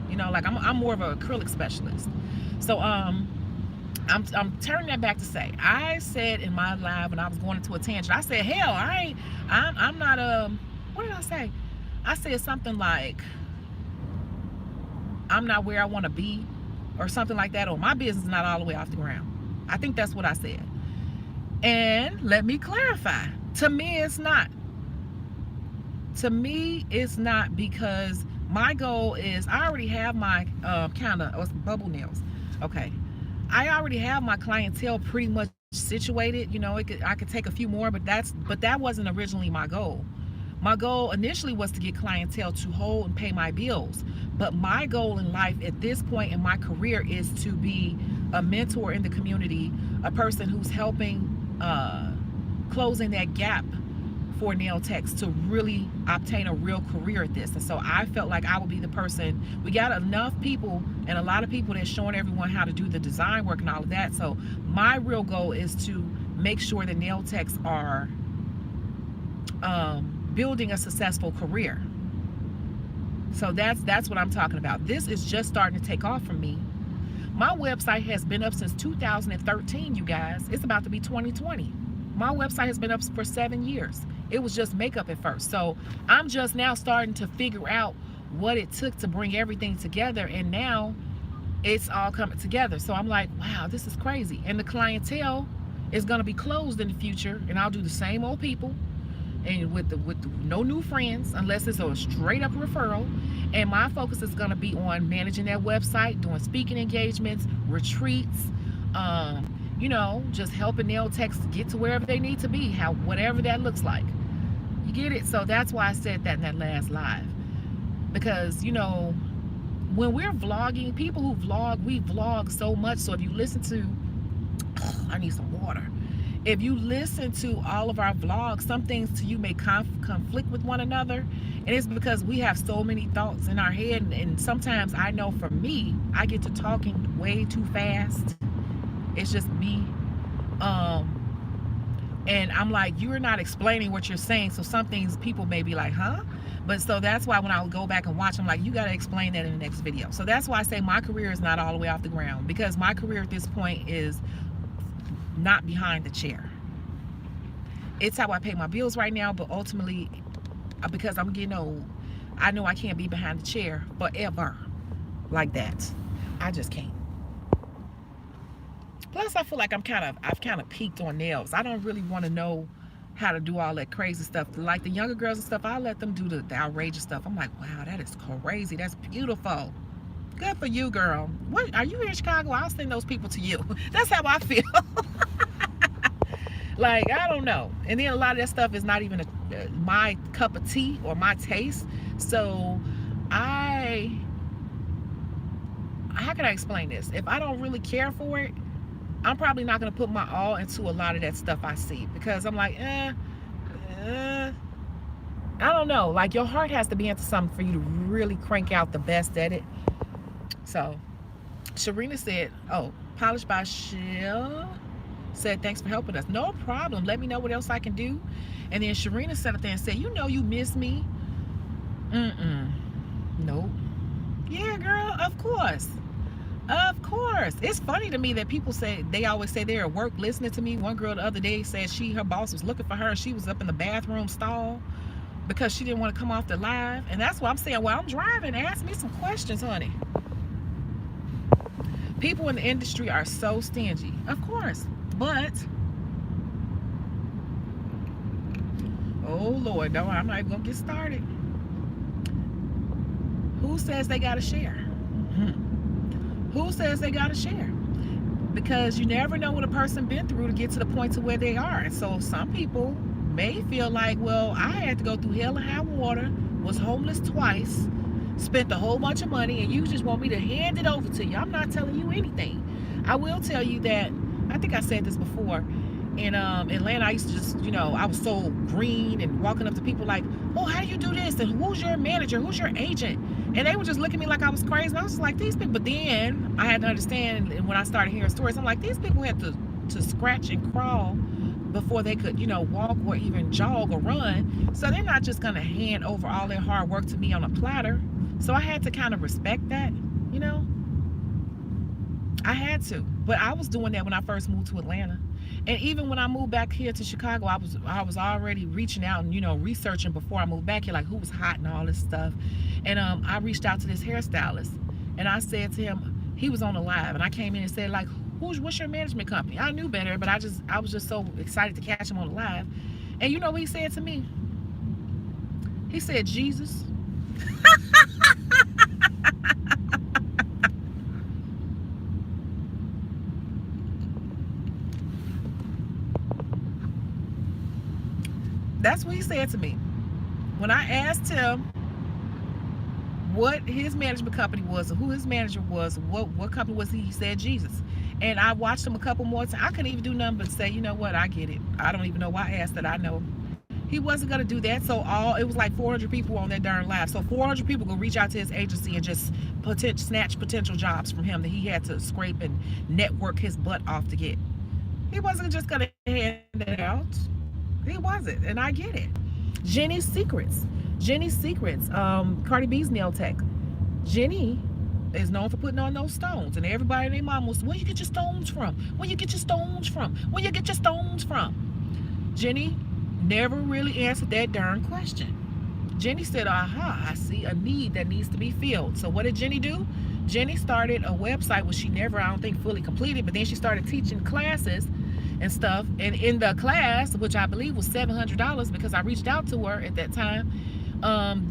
You know, like I'm more of an acrylic specialist. So I'm turning that back to say, I said in my live when I was going into a tangent, I said, hell, I'm not what did I say? I said something like, I'm not where I want to be, or something like that, or my business is not all the way off the ground. I think that's what I said. And let me clarify. To me, it's not. To me, it's not, because my goal is, I already have my kind of bubble nails. Okay. I already have my clientele pretty much situated. You know, I could take a few more, but that wasn't originally my goal. My goal initially was to get clientele to hold and pay my bills. But my goal in life at this point in my career is to be a mentor in the community, a person who's helping closing that gap for nail techs to really obtain a real career at this. And so I felt like I would be the person. We got enough people, and a lot of people that's showing everyone how to do the design work and all of that. So my real goal is to make sure that nail techs are building a successful career. So that's what I'm talking about. This is just starting to take off for me. My website has been up since 2013, you guys. It's about to be 2020. My website has been up for 7 years. It was just makeup at first. So I'm just now starting to figure out what it took to bring everything together, and now it's all coming together. So I'm like, wow, this is crazy. And the clientele is going to be closed in the future, and I'll do the same old people, and with no new friends unless it's a straight up referral. And my focus is going to be on managing that website, doing speaking engagements, retreats, you know, just helping nail techs get to wherever they need to be, whatever that looks like. You get it? So that's why I said that in that last live, because, you know, when we're vlogging, people who vlog, we vlog so much. So if you listen to, I need some water. If you listen to all of our vlogs, some things to you may conflict with one another, and it's because we have so many thoughts in our head. And sometimes, I know for me, I get to talking way too fast. It's just me, and I'm like, you're not explaining what you're saying. So some things people may be like, huh? But so that's why when I go back and watch, I'm like, you got to explain that in the next video. So that's why I say my career is not all the way off the ground, because my career at this point is not behind the chair. It's how I pay my bills right now, but ultimately, because I'm getting old, I know I can't be behind the chair forever like that. I just can't. Plus, I feel like I've kind of peaked on nails. I don't really want to know how to do all that crazy stuff. Like the younger girls and stuff, I let them do the outrageous stuff. I'm like, wow, that is crazy. That's beautiful. Good for you, girl. What, are you here in Chicago? I'll send those people to you. That's how I feel. Like, I don't know. And then a lot of that stuff is not even my cup of tea or my taste. So how can I explain this? If I don't really care for it, I'm probably not going to put my all into a lot of that stuff I see, because I'm like, I don't know. Like, your heart has to be into something for you to really crank out the best at it. So Sharina said, oh, polished by Shell, said, thanks for helping us. No problem. Let me know what else I can do. And then Sharina sat up there and said, you know you miss me. Nope. Yeah, girl, of course. Of course. It's funny to me that people say, they always say they're at work listening to me. One girl the other day said her boss was looking for her, and she was up in the bathroom stall because she didn't want to come off the live. And that's why I'm saying, well, I'm driving. Ask me some questions, honey. People in the industry are so stingy. Of course. But, oh Lord, no, I'm not even going to get started. Who says they got to share? Who says they gotta share? Because you never know what a person been through to get to the point to where they are. And so some people may feel like, well, I had to go through hell and high water, was homeless twice, spent a whole bunch of money, and you just want me to hand it over to you. I'm not telling you anything. I will tell you that, I think I said this before, in Atlanta, I used to just, I was so green and walking up to people like, oh, how do you do this? And who's your manager? Who's your agent? And they would just look at me like I was crazy. And I was just like, these people. But then I had to understand, and when I started hearing stories, I'm like, these people had to scratch and crawl before they could, walk or even jog or run. So they're not just going to hand over all their hard work to me on a platter. So I had to kind of respect that, I had to. But I was doing that when I first moved to Atlanta. And even when I moved back here to Chicago, I was already reaching out and, researching before I moved back here, like who was hot and all this stuff. And I reached out to this hairstylist, and I said to him, he was on the live, and I came in and said, like, what's your management company? I knew better, but I was just so excited to catch him on the live. And you know what he said to me? He said, Jesus. That's what he said to me. When I asked him what his management company was, or who his manager was, what company was he said Jesus. And I watched him a couple more times. I couldn't even do nothing but say, you know what, I get it. I don't even know why I asked that. I know he wasn't going to do that. So it was like 400 people on that darn live. So 400 people will reach out to his agency and just snatch potential jobs from him that he had to scrape and network his butt off to get. He wasn't just going to hand it out. He wasn't, and I get it. Jenny's Secrets, Cardi B's nail tech. Jenny is known for putting on those stones, and everybody and their mom was, where you get your stones from? Where you get your stones from? Where you get your stones from? Jenny never really answered that darn question. Jenny said, aha, I see a need that needs to be filled. So what did Jenny do? Jenny started a website, which she never, I don't think, fully completed, but then she started teaching classes and stuff. And in the class, which I believe was $700 because I reached out to her at that time,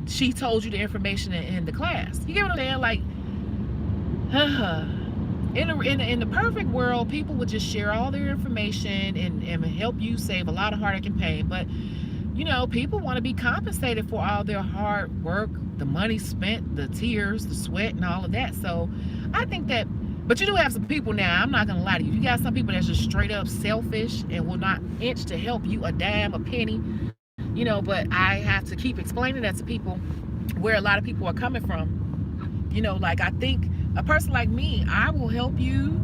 she told you the information in the class. You get what I'm saying? Like, in the perfect world, people would just share all their information and help you save a lot of heartache and pain. But people want to be compensated for all their hard work, the money spent, the tears, the sweat, and all of that. So I think that, but you do have some people now, I'm not gonna lie to you, you got some people that's just straight up selfish and will not inch to help you a dime, a penny, but I have to keep explaining that to people where a lot of people are coming from. Like, I think a person like me, I will help you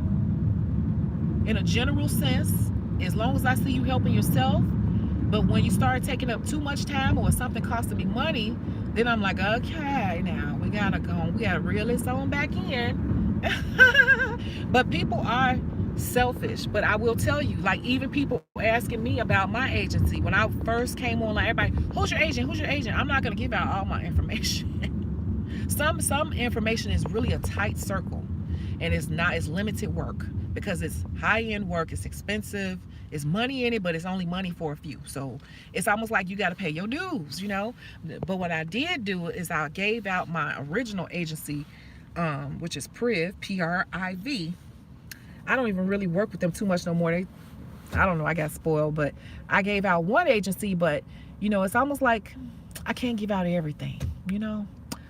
in a general sense as long as I see you helping yourself. But when you start taking up too much time or something costing me money, then I'm like, okay, now we gotta reel this on back in. But people are selfish. But I will tell you, like, even people asking me about my agency when I first came on, like, everybody, who's your agent? I'm not gonna give out all my information. Some information is really a tight circle, and it's limited work because it's high-end work, it's expensive, it's money in it, but it's only money for a few. So it's almost like you got to pay your dues, But what I did do is I gave out my original agency, which is Priv, Priv. I don't even really work with them too much no more. I don't know, I got spoiled, but I gave out one agency, but it's almost like I can't give out everything,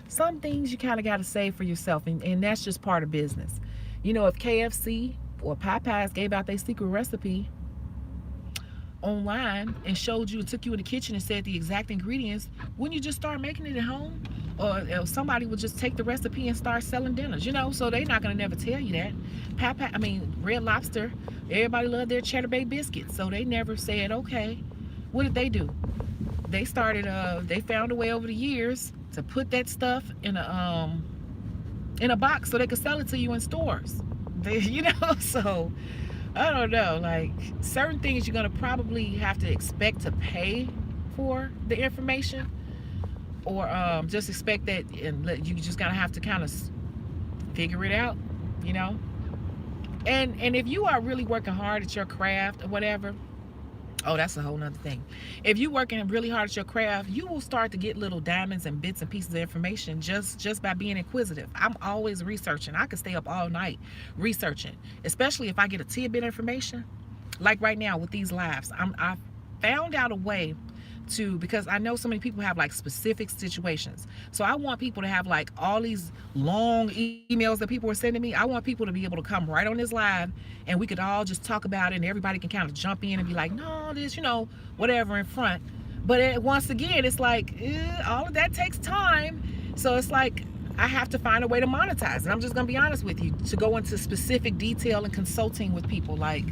Some things you kind of got to save for yourself, and that's just part of business. If KFC or Popeyes gave out their secret recipe online and showed you and took you in the kitchen and said the exact ingredients, wouldn't you just start making it at home? Or somebody would just take the recipe and start selling dinners, So they're not gonna never tell you that. Red Lobster, everybody loved their Cheddar Bay biscuits, so they never said, okay. What did they do? They started, they found a way over the years to put that stuff in a box so they could sell it to you in stores. So I don't know, like, certain things you're gonna probably have to expect to pay for the information, or just expect that, and you just gotta have to kind of figure it out, and if you are really working hard at your craft or whatever, Oh, that's a whole nother thing. If you working really hard at your craft, you will start to get little diamonds and bits and pieces of information just by being inquisitive. I'm always researching. I could stay up all night researching, especially if I get a tidbit information. Like right now with these lives, I found out a way to, because I know so many people have like specific situations. So I want people to have like all these long emails that people are sending me. I want people to be able to come right on this live and we could all just talk about it, and everybody can kind of jump in and be like, no, this, you know, whatever in front. But once again, it's like, all of that takes time. So it's like, I have to find a way to monetize. And I'm just going to be honest with you, to go into specific detail and consulting with people. Like,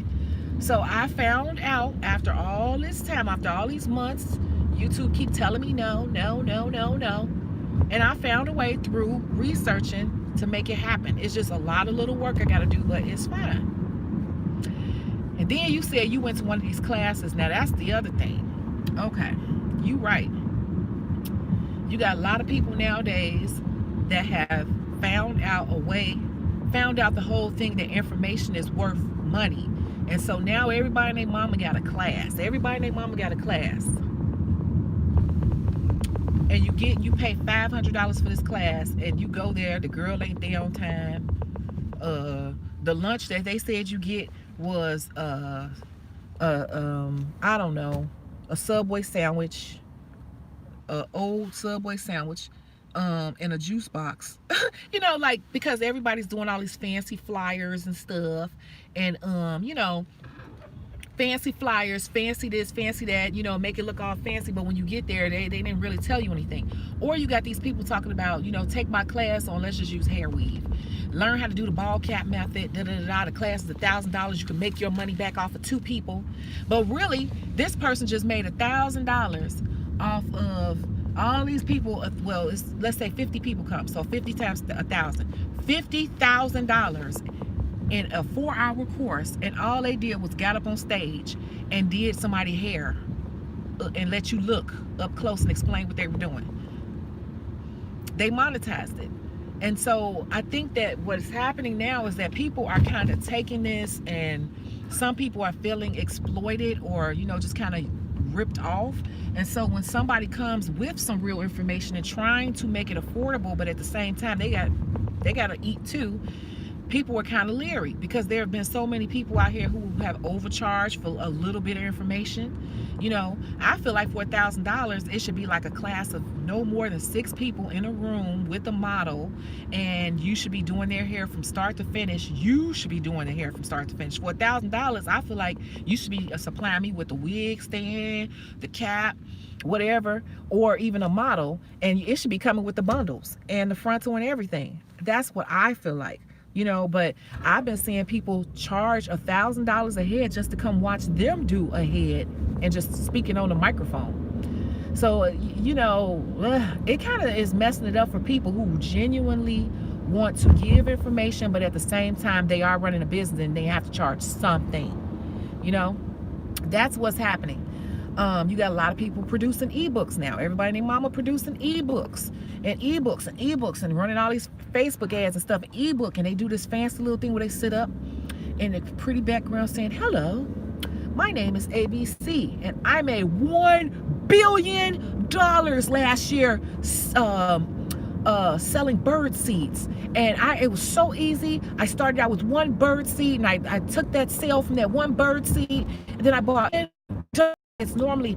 so I found out after all this time, after all these months, YouTube keep telling me no, no, no, no, no. And I found a way through researching to make it happen. It's just a lot of little work I got to do, but it's fine. And then you said you went to one of these classes. Now that's the other thing. Okay, you right. You got a lot of people nowadays that have found out a way, found out the whole thing that information is worth money. And so now everybody and their mama got a class. Everybody and their mama got a class. And you pay $500 for this class, and you go there, the girl ain't there on time. The lunch that they said you get was I don't know, a Subway sandwich, a old Subway sandwich, in a juice box. You know, like, because everybody's doing all these fancy flyers and stuff, and you know, fancy flyers, fancy this, fancy that, you know, make it look all fancy, but when you get there, they didn't really tell you anything. Or you got these people talking about, you know, take my class on, let's just use hair weave. Learn how to do the ball cap method, da-da-da-da. The class is $1,000. You can make your money back off of 2 people. But really, this person just made $1,000 off of all these people. Well, let's say 50 people come, so 50 times 1,000, $50,000 in a 4-hour course, and all they did was got up on stage and did somebody's hair and let you look up close and explain what they were doing. They monetized it. And so I think that what's happening now is that people are kind of taking this, and some people are feeling exploited or, you know, just kind of ripped off. And so when somebody comes with some real information and trying to make it affordable, but at the same time they got to eat too, people were kind of leery, because there have been so many people out here who have overcharged for a little bit of information. You know, I feel like for $1,000, it should be like a class of no more than 6 people in a room with a model, and you should be doing their hair from start to finish. You should be doing the hair from start to finish. For $1,000, I feel like you should be supplying me with the wig stand, the cap, whatever, or even a model, and it should be coming with the bundles and the frontal and everything. That's what I feel like. You know, but I've been seeing people charge $1,000 a head just to come watch them do a head and just speaking on the microphone. So, you know, it kind of is messing it up for people who genuinely want to give information, but at the same time, they are running a business and they have to charge something. You know, that's what's happening. You got a lot of people producing ebooks now. Everybody and their mama producing ebooks and running all these Facebook ads and stuff, ebook, and they do this fancy little thing where they sit up in a pretty background saying, hello, my name is ABC, and I made $1 billion last year selling bird seeds. And it was so easy. I started out with 1 bird seed, and I took that sale from that 1 bird seed, and then I bought it. It's normally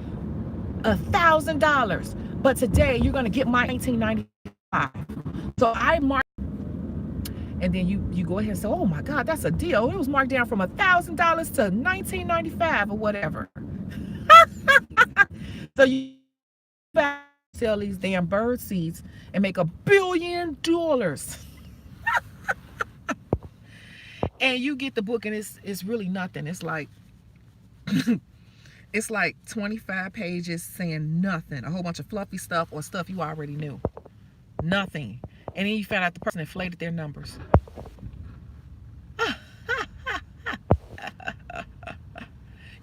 $1,000, but today you're gonna get my $19.95. So I marked, and then you go ahead and say, oh my God, that's a deal. It was marked down from $1,000 to $19.95 or whatever. So you sell these damn bird seeds and make $1 billion. And you get the book, and it's really nothing. It's like it's like 25 pages saying nothing, a whole bunch of fluffy stuff or stuff you already knew. Nothing. And then you found out the person inflated their numbers.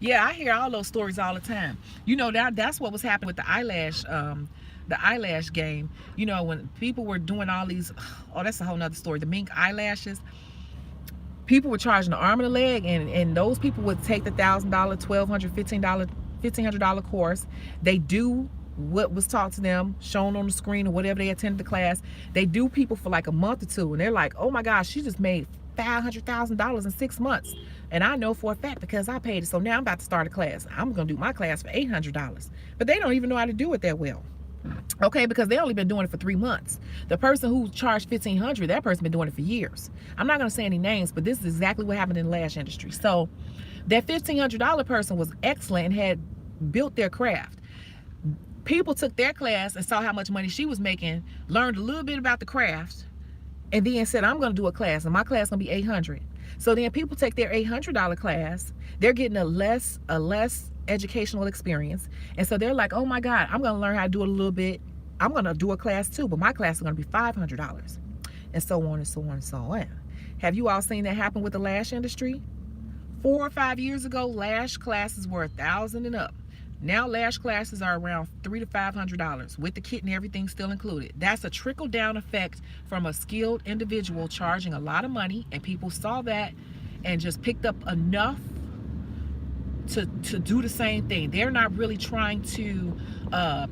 Yeah, I hear all those stories all the time. You know, that's what was happening with the eyelash game. You know, when people were doing all these, oh, that's a whole nother story. The mink eyelashes. People were charging an arm and a leg, and those people would take the $1,000, $1,200, $1,500 course. They do what was taught to them, shown on the screen, or whatever they attended the class. They do people for like a month or two, and they're like, oh my gosh, she just made $500,000 in 6 months. And I know for a fact because I paid it. So now I'm about to start a class. I'm gonna do my class for $800, but they don't even know how to do it that well. Okay, because they only been doing it for 3 months. The person who charged $1,500, that person been doing it for years. I'm not gonna say any names, but this is exactly what happened in the lash industry. So that $1,500 person was excellent and had built their craft. People took their class and saw how much money she was making, learned a little bit about the craft, and then said, I'm gonna do a class, and my class gonna be $800. So then people take their $800 class, they're getting a less educational experience, and so they're like, oh my God, I'm gonna learn how to do it a little bit. I'm gonna do a class too, but my class is gonna be $500, and so on and so on and so on. Have you all seen that happen with the lash industry? 4 or 5 years ago, lash classes were $1,000 and up. Now lash classes are around $300 to $500 with the kit and everything still included. That's a trickle down effect from a skilled individual charging a lot of money, and people saw that and just picked up enough to do the same thing. They're not really trying to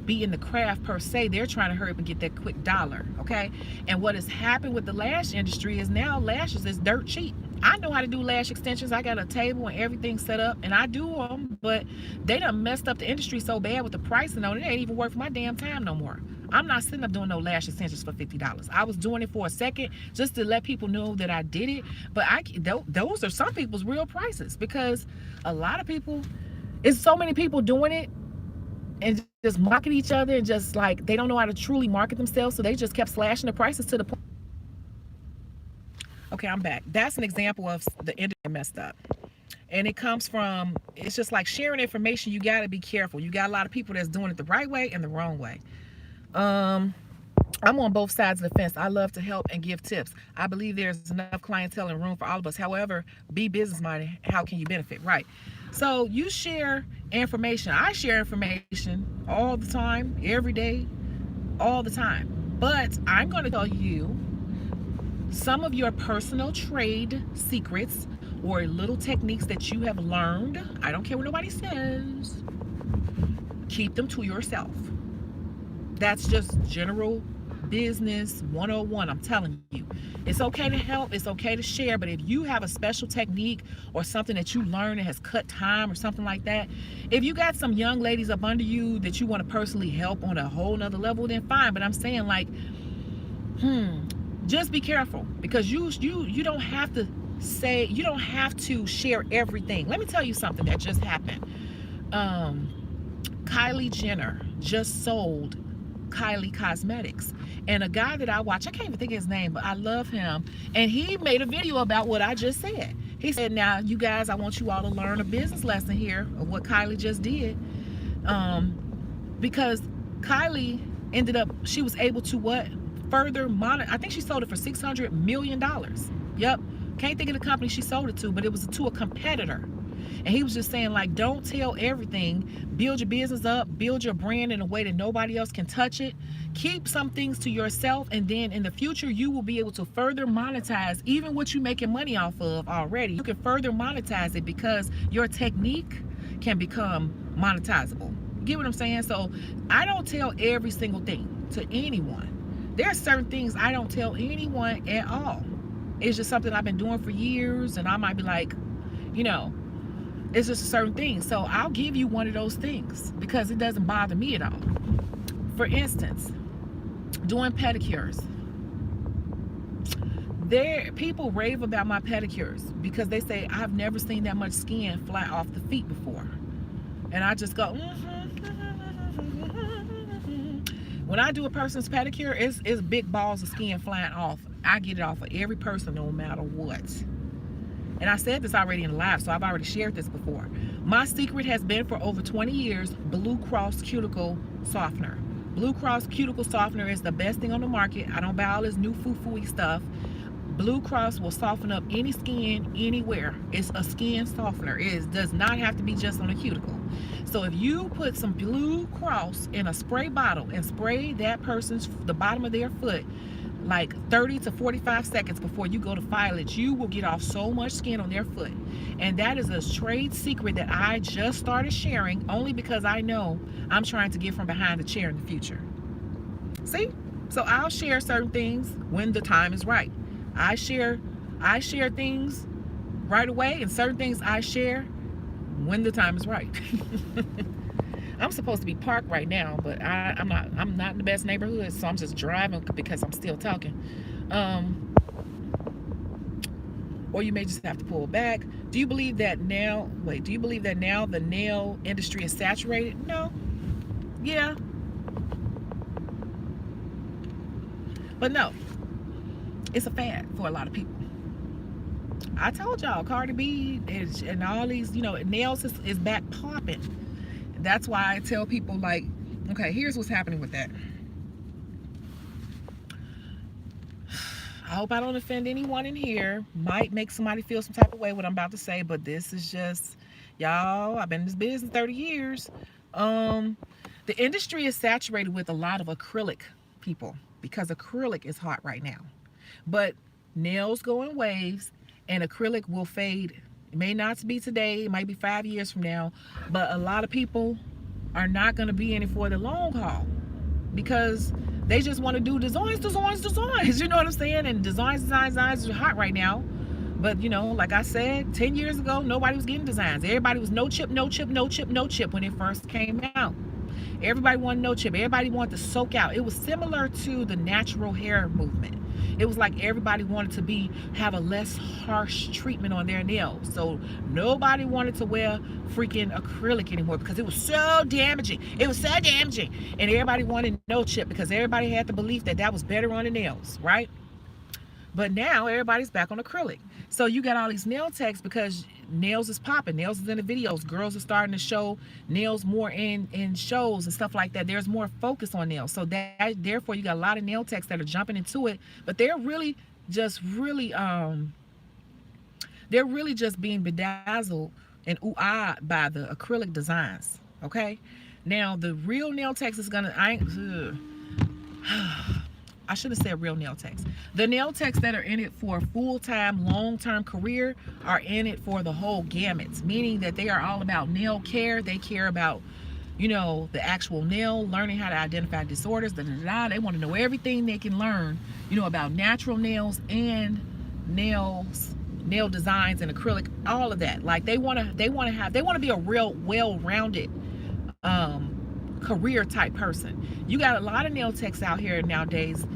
be in the craft per se. They're trying to hurry up and get that quick dollar, okay? And what has happened with the lash industry is now lashes is dirt cheap. I know how to do lash extensions. I got a table and everything set up, and I do them, but they done messed up the industry so bad with the pricing on it. It ain't even worth my damn time no more. I'm not sitting up doing no lash extensions for $50. I was doing it for a second just to let people know that I did it, but those are some people's real prices, because a lot of people, it's so many people doing it and just mocking each other, and just like they don't know how to truly market themselves, so they just kept slashing the prices to the point. Okay, I'm back. That's an example of the industry messed up. And it comes from, it's just like sharing information. You got to be careful. You got a lot of people that's doing it the right way and the wrong way. I'm on both sides of the fence. I love to help and give tips. I believe there's enough clientele and room for all of us. However, be business minded. How can you benefit? Right. So you share information. I share information all the time, every day, all the time. But I'm going to tell you some of your personal trade secrets or little techniques that you have learned. I don't care what nobody says. Keep them to yourself. That's just general business 101. I'm telling you, it's okay to help, it's okay to share, but if you have a special technique or something that you learned that has cut time or something like that, if you got some young ladies up under you that you want to personally help on a whole nother level, then fine. But I'm saying, like, just be careful, because you don't have to say, you don't have to share everything. Let me tell you something that just happened. Kylie Jenner just sold Kylie Cosmetics, and a guy that I watch, I can't even think of his name, but I love him, and he made a video about what I just said. He said, now you guys, I want you all to learn a business lesson here of what Kylie just did, because Kylie ended up, she was able to further monitor. I think she sold it for $600 million. Yep. Can't think of the company she sold it to, but it was to a competitor. And he was just saying, like, don't tell everything. Build your business up, build your brand in a way that nobody else can touch it. Keep some things to yourself, and then in the future you will be able to further monetize even what you're making money off of already. You can further monetize it because your technique can become monetizable. You get what I'm saying? So I don't tell every single thing to anyone. There are certain things I don't tell anyone at all. It's just something I've been doing for years, and I might be like, you know, it's just a certain thing. So I'll give you one of those things because it doesn't bother me at all. For instance, doing pedicures. People rave about my pedicures because they say, I've never seen that much skin fly off the feet before. And I just go, When I do a person's pedicure, it's big balls of skin flying off. I get it off of every person no matter what. And I said this already in live, so I've already shared this before. My secret has been for over 20 years, Blue Cross Cuticle Softener. Blue Cross Cuticle Softener is the best thing on the market. I don't buy all this new foo-foo-y stuff. Blue Cross will soften up any skin anywhere. It's a skin softener. It does not have to be just on a cuticle. So if you put some Blue Cross in a spray bottle and spray that the bottom of their foot, like 30 to 45 seconds before you go to file it, you will get off so much skin on their foot. And that is a trade secret that I just started sharing only because I know I'm trying to get from behind the chair in the future. See? So I'll share certain things when the time is right. I share things right away, and certain things I share when the time is right. I'm supposed to be parked right now, but I'm not in the best neighborhood, so I'm just driving because I'm still talking. Or you may just have to pull back. Do you believe that now the nail industry is saturated? No. Yeah. But no. It's a fad for a lot of people. I told y'all, Cardi B and all these, nails is back popping. That's why I tell people, like, okay, here's what's happening with that. I hope I don't offend anyone in here. Might make somebody feel some type of way what I'm about to say, but this is just, y'all, I've been in this business 30 years. The industry is saturated with a lot of acrylic people because acrylic is hot right now. But nails go in waves and acrylic will fade. It may not be today, it might be 5 years from now, but a lot of people are not going to be in it for the long haul because they just want to do designs. You know what I'm saying? And designs are hot right now. But, like I said, 10 years ago, nobody was getting designs. Everybody was no chip when it first came out. Everybody wanted no chip. Everybody wanted to soak out. It was similar to the natural hair movement. It was like everybody wanted to have a less harsh treatment on their nails. So nobody wanted to wear freaking acrylic anymore because it was so damaging. And everybody wanted no chip because everybody had the belief that that was better on the nails, right? But now everybody's back on acrylic. So you got all these nail techs because nails is popping. Nails is in the videos. Girls are starting to show nails more in shows and stuff like that. There's more focus on nails. So therefore you got a lot of nail techs that are jumping into it, but they're really just being bedazzled and ooh-ah by the acrylic designs. Okay? Now the real nail techs is gonna I should have said real nail techs. The nail techs that are in it for a full-time, long-term career are in it for the whole gamut, meaning that they are all about nail care. They care about, the actual nail, learning how to identify disorders, They want to know everything they can learn, about natural nails and nail designs and acrylic, all of that. Like they want to be a real well-rounded career type person. You got a lot of nail techs out here nowadays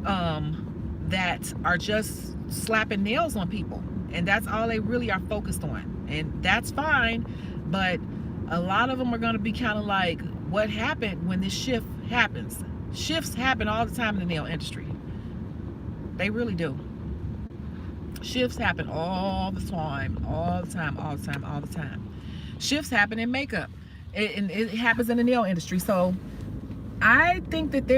that are just slapping nails on people, and that's all they really are focused on, and that's fine, but a lot of them are going to be kind of like, what happened when this shift happens? Shifts happen all the time in the nail industry. They really do. Shifts happen all the time. Shifts happen in makeup. It happens in the nail industry. So I think that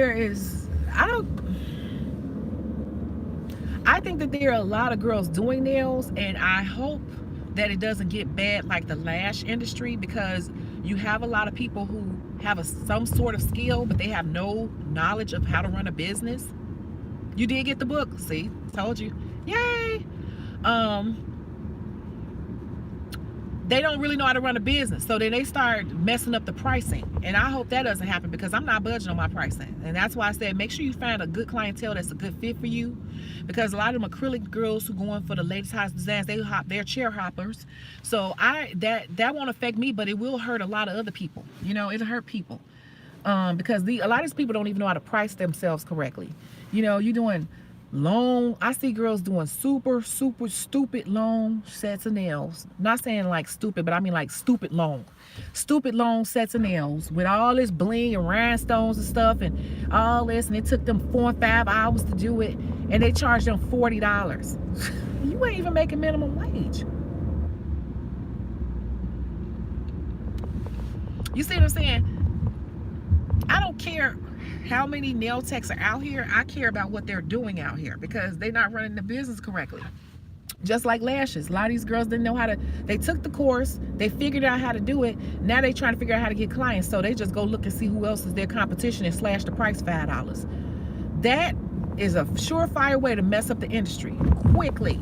I think that there are a lot of girls doing nails, and I hope that it doesn't get bad like the lash industry, because you have a lot of people who have some sort of skill, but they have no knowledge of how to run a business. You did get the book. See, told you. Yay. They don't really know how to run a business, so then they start messing up the pricing, and I hope that doesn't happen, because I'm not budging on my pricing. And that's why I said make sure you find a good clientele that's a good fit for you, because a lot of them acrylic girls who going for the latest hottest designs, they're chair hoppers. So that won't affect me, but it will hurt a lot of other people. It'll hurt people, because a lot of these people don't even know how to price themselves correctly. You're doing long, I see girls doing super stupid long sets of nails. Not saying like stupid, but I mean like stupid long sets of nails with all this bling and rhinestones and stuff and all this, and it took them 4 and 5 hours to do it, and they charged them $40. You ain't even making minimum wage. You see what I'm saying? I don't care how many nail techs are out here. I care about what they're doing out here, because they're not running the business correctly. Just like lashes, a lot of these girls didn't know how to, they took the course, they figured out how to do it, now they trying to figure out how to get clients, so they just go look and see who else is their competition and slash the price $5. That is a surefire way to mess up the industry quickly.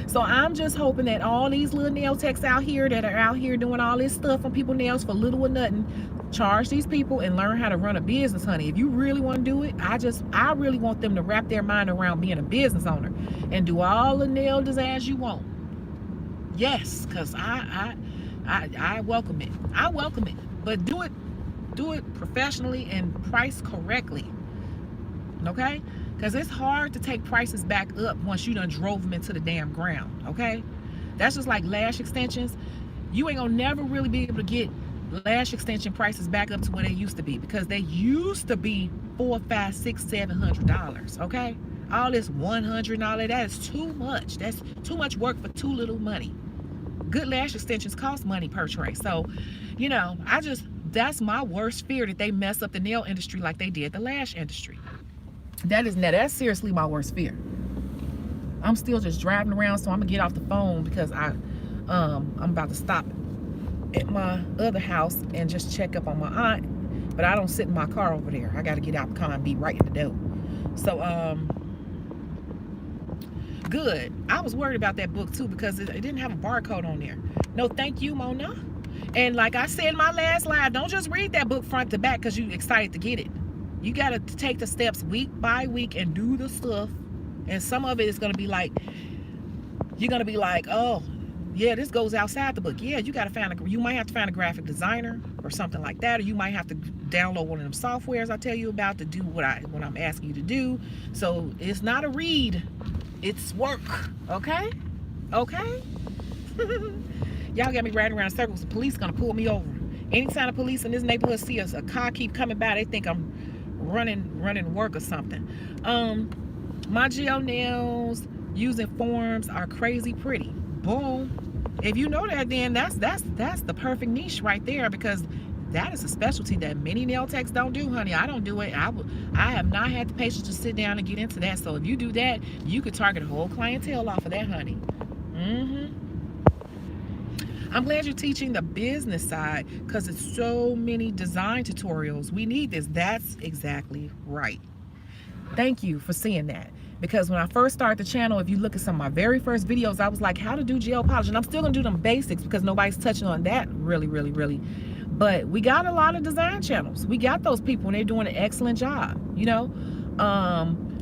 So I'm just hoping that all these little nail techs out here that are out here doing all this stuff on people's nails for little or nothing, charge these people and learn how to run a business, honey. If you really want to do it, I really want them to wrap their mind around being a business owner and do all the nail designs you want. Yes, because I welcome it. I welcome it. But do it professionally and price correctly. Okay? Because it's hard to take prices back up once you done drove them into the damn ground. Okay? That's just like lash extensions. You ain't gonna never really be able to get lash extension prices back up to where they used to be, because they used to be $400, $500, $600, $700. Okay? All this 100 and all that is too much. That's too much work for too little money. Good lash extensions cost money per tray. So, you know, that's my worst fear, that they mess up the nail industry like they did the lash industry. That's seriously my worst fear. I'm still just driving around, so I'm gonna get off the phone because I'm about to stop at my other house and just check up on my aunt. But I don't sit in my car over there. I gotta get out the car and be right in the door. So good. I was worried about that book too, because it didn't have a barcode on there. No thank you, Mona. And like I said in my last live, don't just read that book front to back because you're excited to get it. You got to take the steps week by week and do the stuff. And some of it is going to be like, you're going to be like, oh, yeah, this goes outside the book. Yeah, you might have to find a graphic designer or something like that. Or you might have to download one of them softwares I tell you about to do what I'm asking you to do. So it's not a read, it's work. Okay? Okay? Y'all got me riding around in circles. The police going to pull me over. Anytime the police in this neighborhood see us, a car keep coming by, they think I'm running work or something. My gel nails using forms are crazy pretty. Boom. If you know that, then that's the perfect niche right there, because that is a specialty that many nail techs don't do, honey. I don't do it. I have not had the patience to sit down and get into that. So if you do that, you could target a whole clientele off of that, honey. I'm glad you're teaching the business side, because it's so many design tutorials. We need this. That's exactly right. Thank you for seeing that. Because when I first started the channel, if you look at some of my very first videos, I was like, how to do gel polish. And I'm still going to do them basics because nobody's touching on that really. But we got a lot of design channels. We got those people and they're doing an excellent job. You know,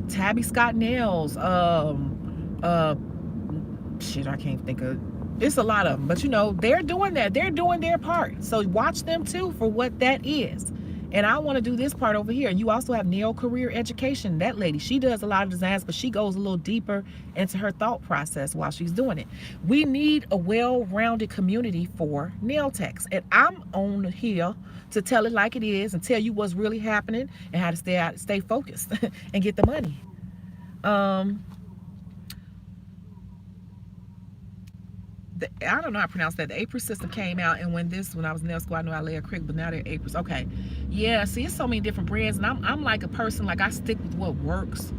Tabby Scott Nails, shit, I can't think of. It's a lot of them, but you know, they're doing that. They're doing their part. So watch them too for what that is. And I want to do this part over here. You also have Nail Career Education. That lady, she does a lot of designs, but she goes a little deeper into her thought process while she's doing it. We need a well-rounded community for nail techs. And I'm on here to tell it like it is and tell you what's really happening and how to stay focused and get the money. I don't know how to pronounce that. The April system came out, and when I was in nail school, I knew I lay a crick, but now they're Aprils. Okay, yeah. See, it's so many different brands, and I'm like a person, like I stick with what works.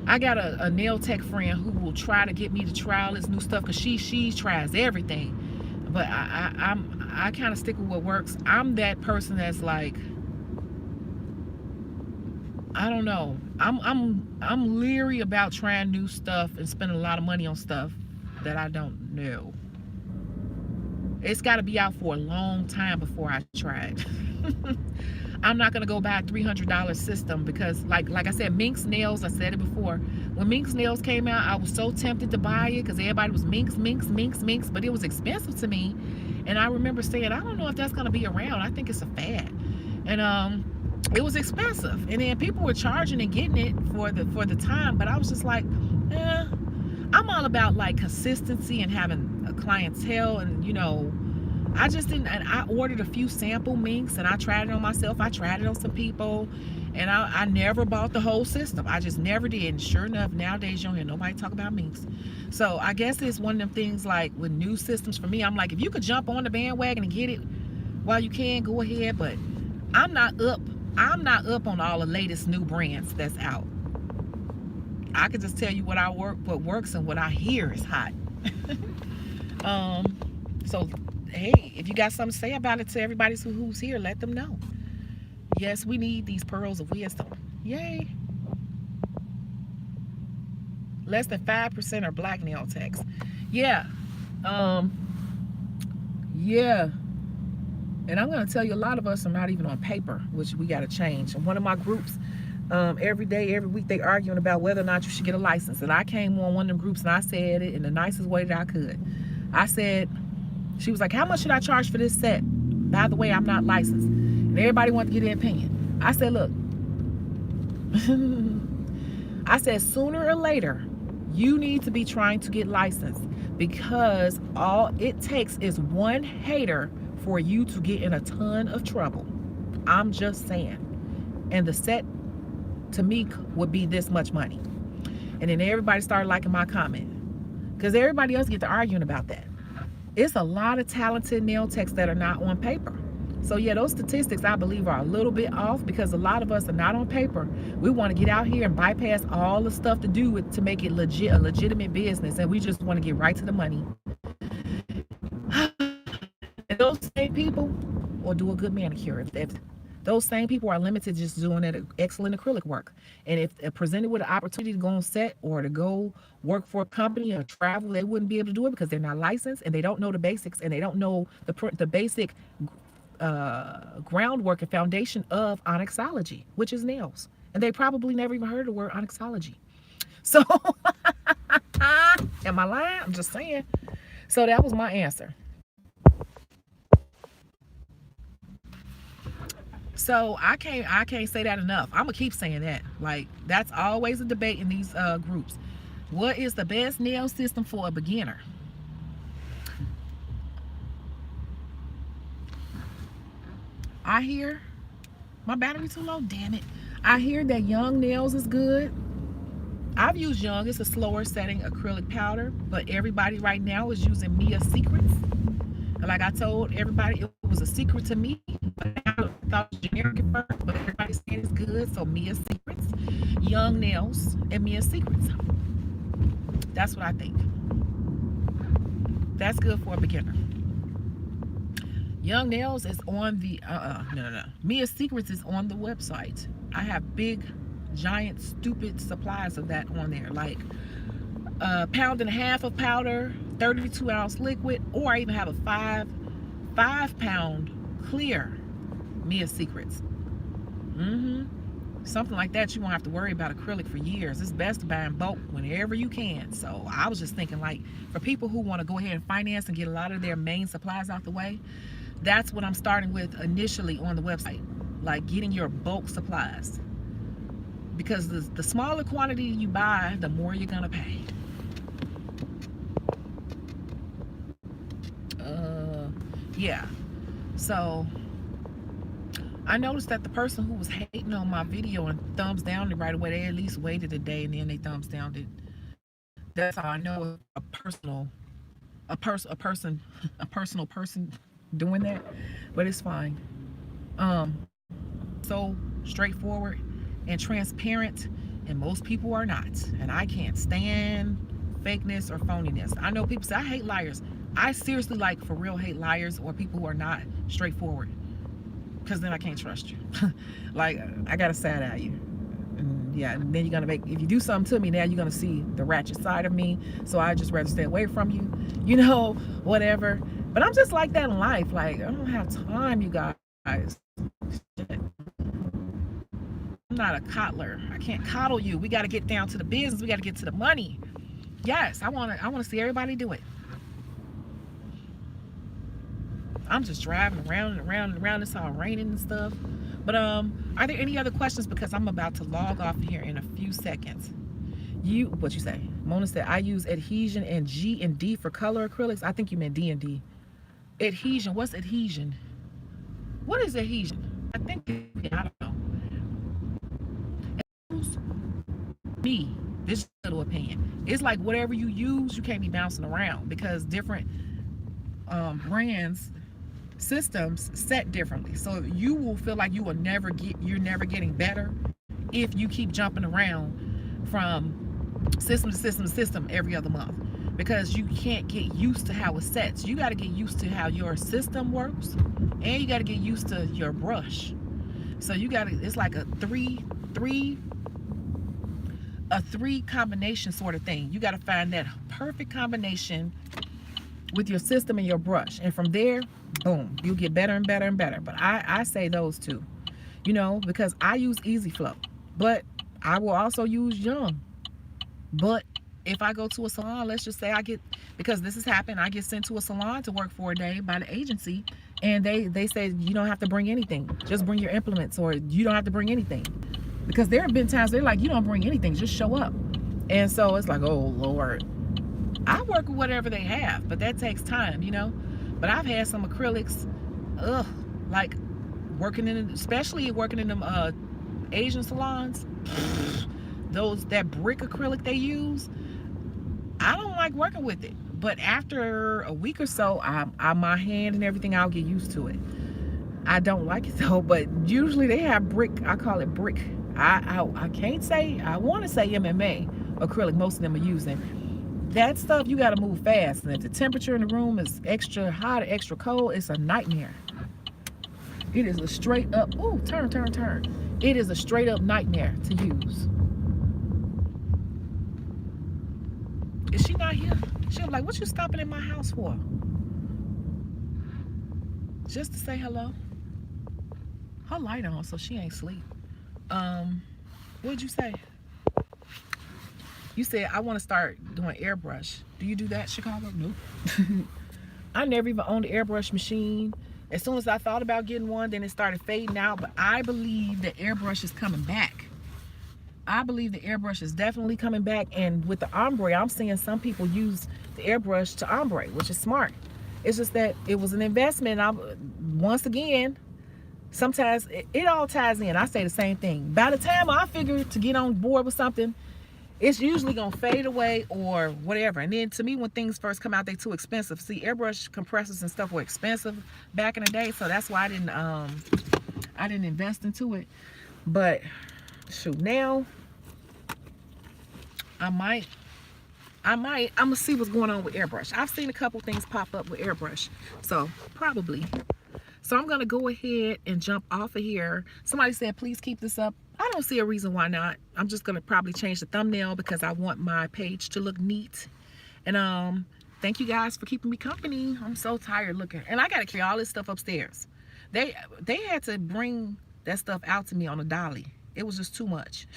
I got a nail tech friend who will try to get me to try all this new stuff because she tries everything, but I kind of stick with what works. I'm that person that's like, I don't know. I'm leery about trying new stuff and spending a lot of money on stuff that I don't know. It's got to be out for a long time before I try it. I'm not gonna go buy a $300 system because, like I said, Minx Nails. I said it before. When Minx Nails came out, I was so tempted to buy it because everybody was Minx, but it was expensive to me. And I remember saying, I don't know if that's gonna be around. I think it's a fad. And it was expensive. And then people were charging and getting it for the time. But I was just like, I'm all about like consistency and having a clientele, and you know, I just didn't. And I ordered a few sample minks and I tried it on myself. I tried it on some people, and I never bought the whole system. I just never did. And sure enough, nowadays you don't hear nobody talk about minks. So I guess it's one of them things, like with new systems for me, I'm like, if you could jump on the bandwagon and get it while you can, go ahead. But I'm not up on all the latest new brands that's out. I could just tell you what works and what I hear is hot. So hey, if you got something to say about it to everybody who's here, let them know. Yes, we need these pearls of wisdom. Yay. Less than 5% are black nail techs. Yeah. Yeah. And I'm going to tell you, a lot of us are not even on paper, which we got to change. And one of my groups, every day, every week, they arguing about whether or not you should get a license. And I came on one of them groups and I said it in the nicest way that I could. I said, she was like, how much should I charge for this set? By the way, I'm not licensed. And everybody wanted to get their opinion. I said, look, I said, sooner or later, you need to be trying to get licensed, because all it takes is one hater for you to get in a ton of trouble. I'm just saying. And the set to me would be this much money. And then everybody started liking my comment, because everybody else get to arguing about that. It's a lot of talented nail techs that are not on paper. So yeah, those statistics I believe are a little bit off, because a lot of us are not on paper. We want to get out here and bypass all the stuff to do with to make it legit, a legitimate business, and we just want to get right to the money. And those same people will do a good manicure if those same people are limited to just doing that excellent acrylic work. And if they're presented with an opportunity to go on set or to go work for a company or travel, they wouldn't be able to do it because they're not licensed and they don't know the basics, and they don't know the basic groundwork and foundation of onyxology, which is nails. And they probably never even heard the word onyxology. So, am I lying? I'm just saying. So that was my answer. So I can't say that enough. I'm gonna keep saying that. Like, that's always a debate in these groups. What is the best nail system for a beginner? I hear my battery too low. Damn it! I hear that Young Nails is good. I've used Young. It's a slower setting acrylic powder, but everybody right now is using Mia Secrets. And like I told everybody, it was a secret to me. But now I thought it was generic at first, but everybody's saying it's good. So Mia Secrets, Young Nails, and Mia Secrets. That's what I think. That's good for a beginner. Young Nails is on the no. Mia Secrets is on the website. I have big, giant, stupid supplies of that on there, like a 1.5 pounds of powder, 32-ounce liquid, or I even have a 5-pound clear Mia Secrets. Something like that. You won't have to worry about acrylic for years. It's best to buy in bulk whenever you can. So I was just thinking, like, for people who want to go ahead and finance and get a lot of their main supplies out the way, that's what I'm starting with initially on the website, like getting your bulk supplies, because the smaller quantity you buy, the more you're gonna pay. Yeah. So I noticed that the person who was hating on my video and thumbs down it right away, they at least waited a day and then they thumbs downed it. That's how I know a personal person doing that, but it's fine. So straightforward and transparent, and most people are not, and I can't stand fakeness or phoniness. I know people say I hate liars. I seriously, like, for real hate liars or people who are not straightforward, because then I can't trust you. Like, I gotta side eye you. And yeah, and then you're gonna if you do something to me, now you're gonna see the ratchet side of me, so I just rather stay away from you, you know, whatever. But I'm just like that in life. Like, I don't have time, you guys. Shit. I'm not a coddler. I can't coddle you. We got to get down to the business. We got to get to the money. Yes, I want to see everybody do it. I'm just driving around and around and around. It's all raining and stuff. But are there any other questions? Because I'm about to log off here in a few seconds. What you say? Mona said, I use adhesion and G and D for color acrylics. I think you meant D and D. Adhesion. What's adhesion? What is adhesion? I think, I don't know. Me, this little opinion. It's like whatever you use, you can't be bouncing around, because different brands, systems set differently. So you will feel like you're never getting better if you keep jumping around from system to system to system every other month, because you can't get used to how it sets. You got to get used to how your system works, and you got to get used to your brush. So you got to, it's like a three a 3 combination sort of thing. You got to find that perfect combination with your system and your brush, and from there, boom, you'll get better and better and better. But I say those 2, you know, because I use Easy Flow, but I will also use Young. But if I go to a salon, let's just say I get, because this has happened, I get sent to a salon to work for a day by the agency, and they say you don't have to bring anything, just bring your implements, or you don't have to bring anything. Because there have been times they're like, you don't bring anything, just show up. And so it's like, oh Lord, I work with whatever they have, but that takes time, you know. But I've had some acrylics, like working in, especially working in them Asian salons, that brick acrylic they use, I don't like working with it. But after a week or so, my hand and everything, I'll get used to it. I don't like it though, but usually they have brick. I call it brick. I can't say, I want to say MMA acrylic most of them are using. That stuff, you got to move fast. And if the temperature in the room is extra hot or extra cold, it's a nightmare. It is a straight up, ooh, turn. It is a straight up nightmare to use. Is she not here? She'll be like, what you stopping in my house for? Just to say hello? Her light on, so she ain't asleep. What'd you say? You said, I want to start doing airbrush. Do you do that, Shecago? Nope. I never even owned an airbrush machine. As soon as I thought about getting one, then it started fading out. But I believe the airbrush is coming back. I believe the airbrush is definitely coming back. And with the ombre, I'm seeing some people use the airbrush to ombre, which is smart. It's just that it was an investment. Once again, sometimes it all ties in. I say the same thing. By the time I figure to get on board with something, it's usually gonna fade away or whatever. And then to me, when things first come out, they're too expensive. See, airbrush compressors and stuff were expensive back in the day, so that's why I didn't invest into it. But shoot, now I'm gonna see what's going on with airbrush. I've seen a couple things pop up with airbrush, so probably. So I'm gonna go ahead and jump off of here. Somebody said, please keep this up. I don't see a reason why not. I'm just gonna probably change the thumbnail because I want my page to look neat. And thank you guys for keeping me company. I'm so tired looking, and I gotta carry all this stuff upstairs. They had to bring that stuff out to me on a dolly. It was just too much.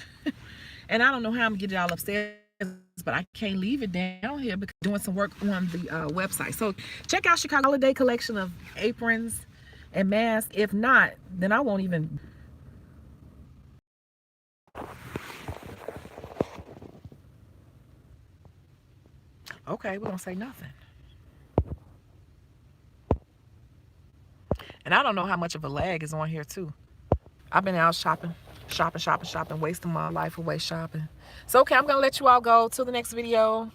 And I don't know how I'm gonna get it all upstairs, but I can't leave it down here because I'm doing some work on the website. So check out Shecago holiday collection of aprons and masks. If not, then I won't even. Okay, we don't say nothing. And I don't know how much of a lag is on here too. I've been out shopping, wasting my life away shopping. So okay, I'm gonna let you all go till the next video.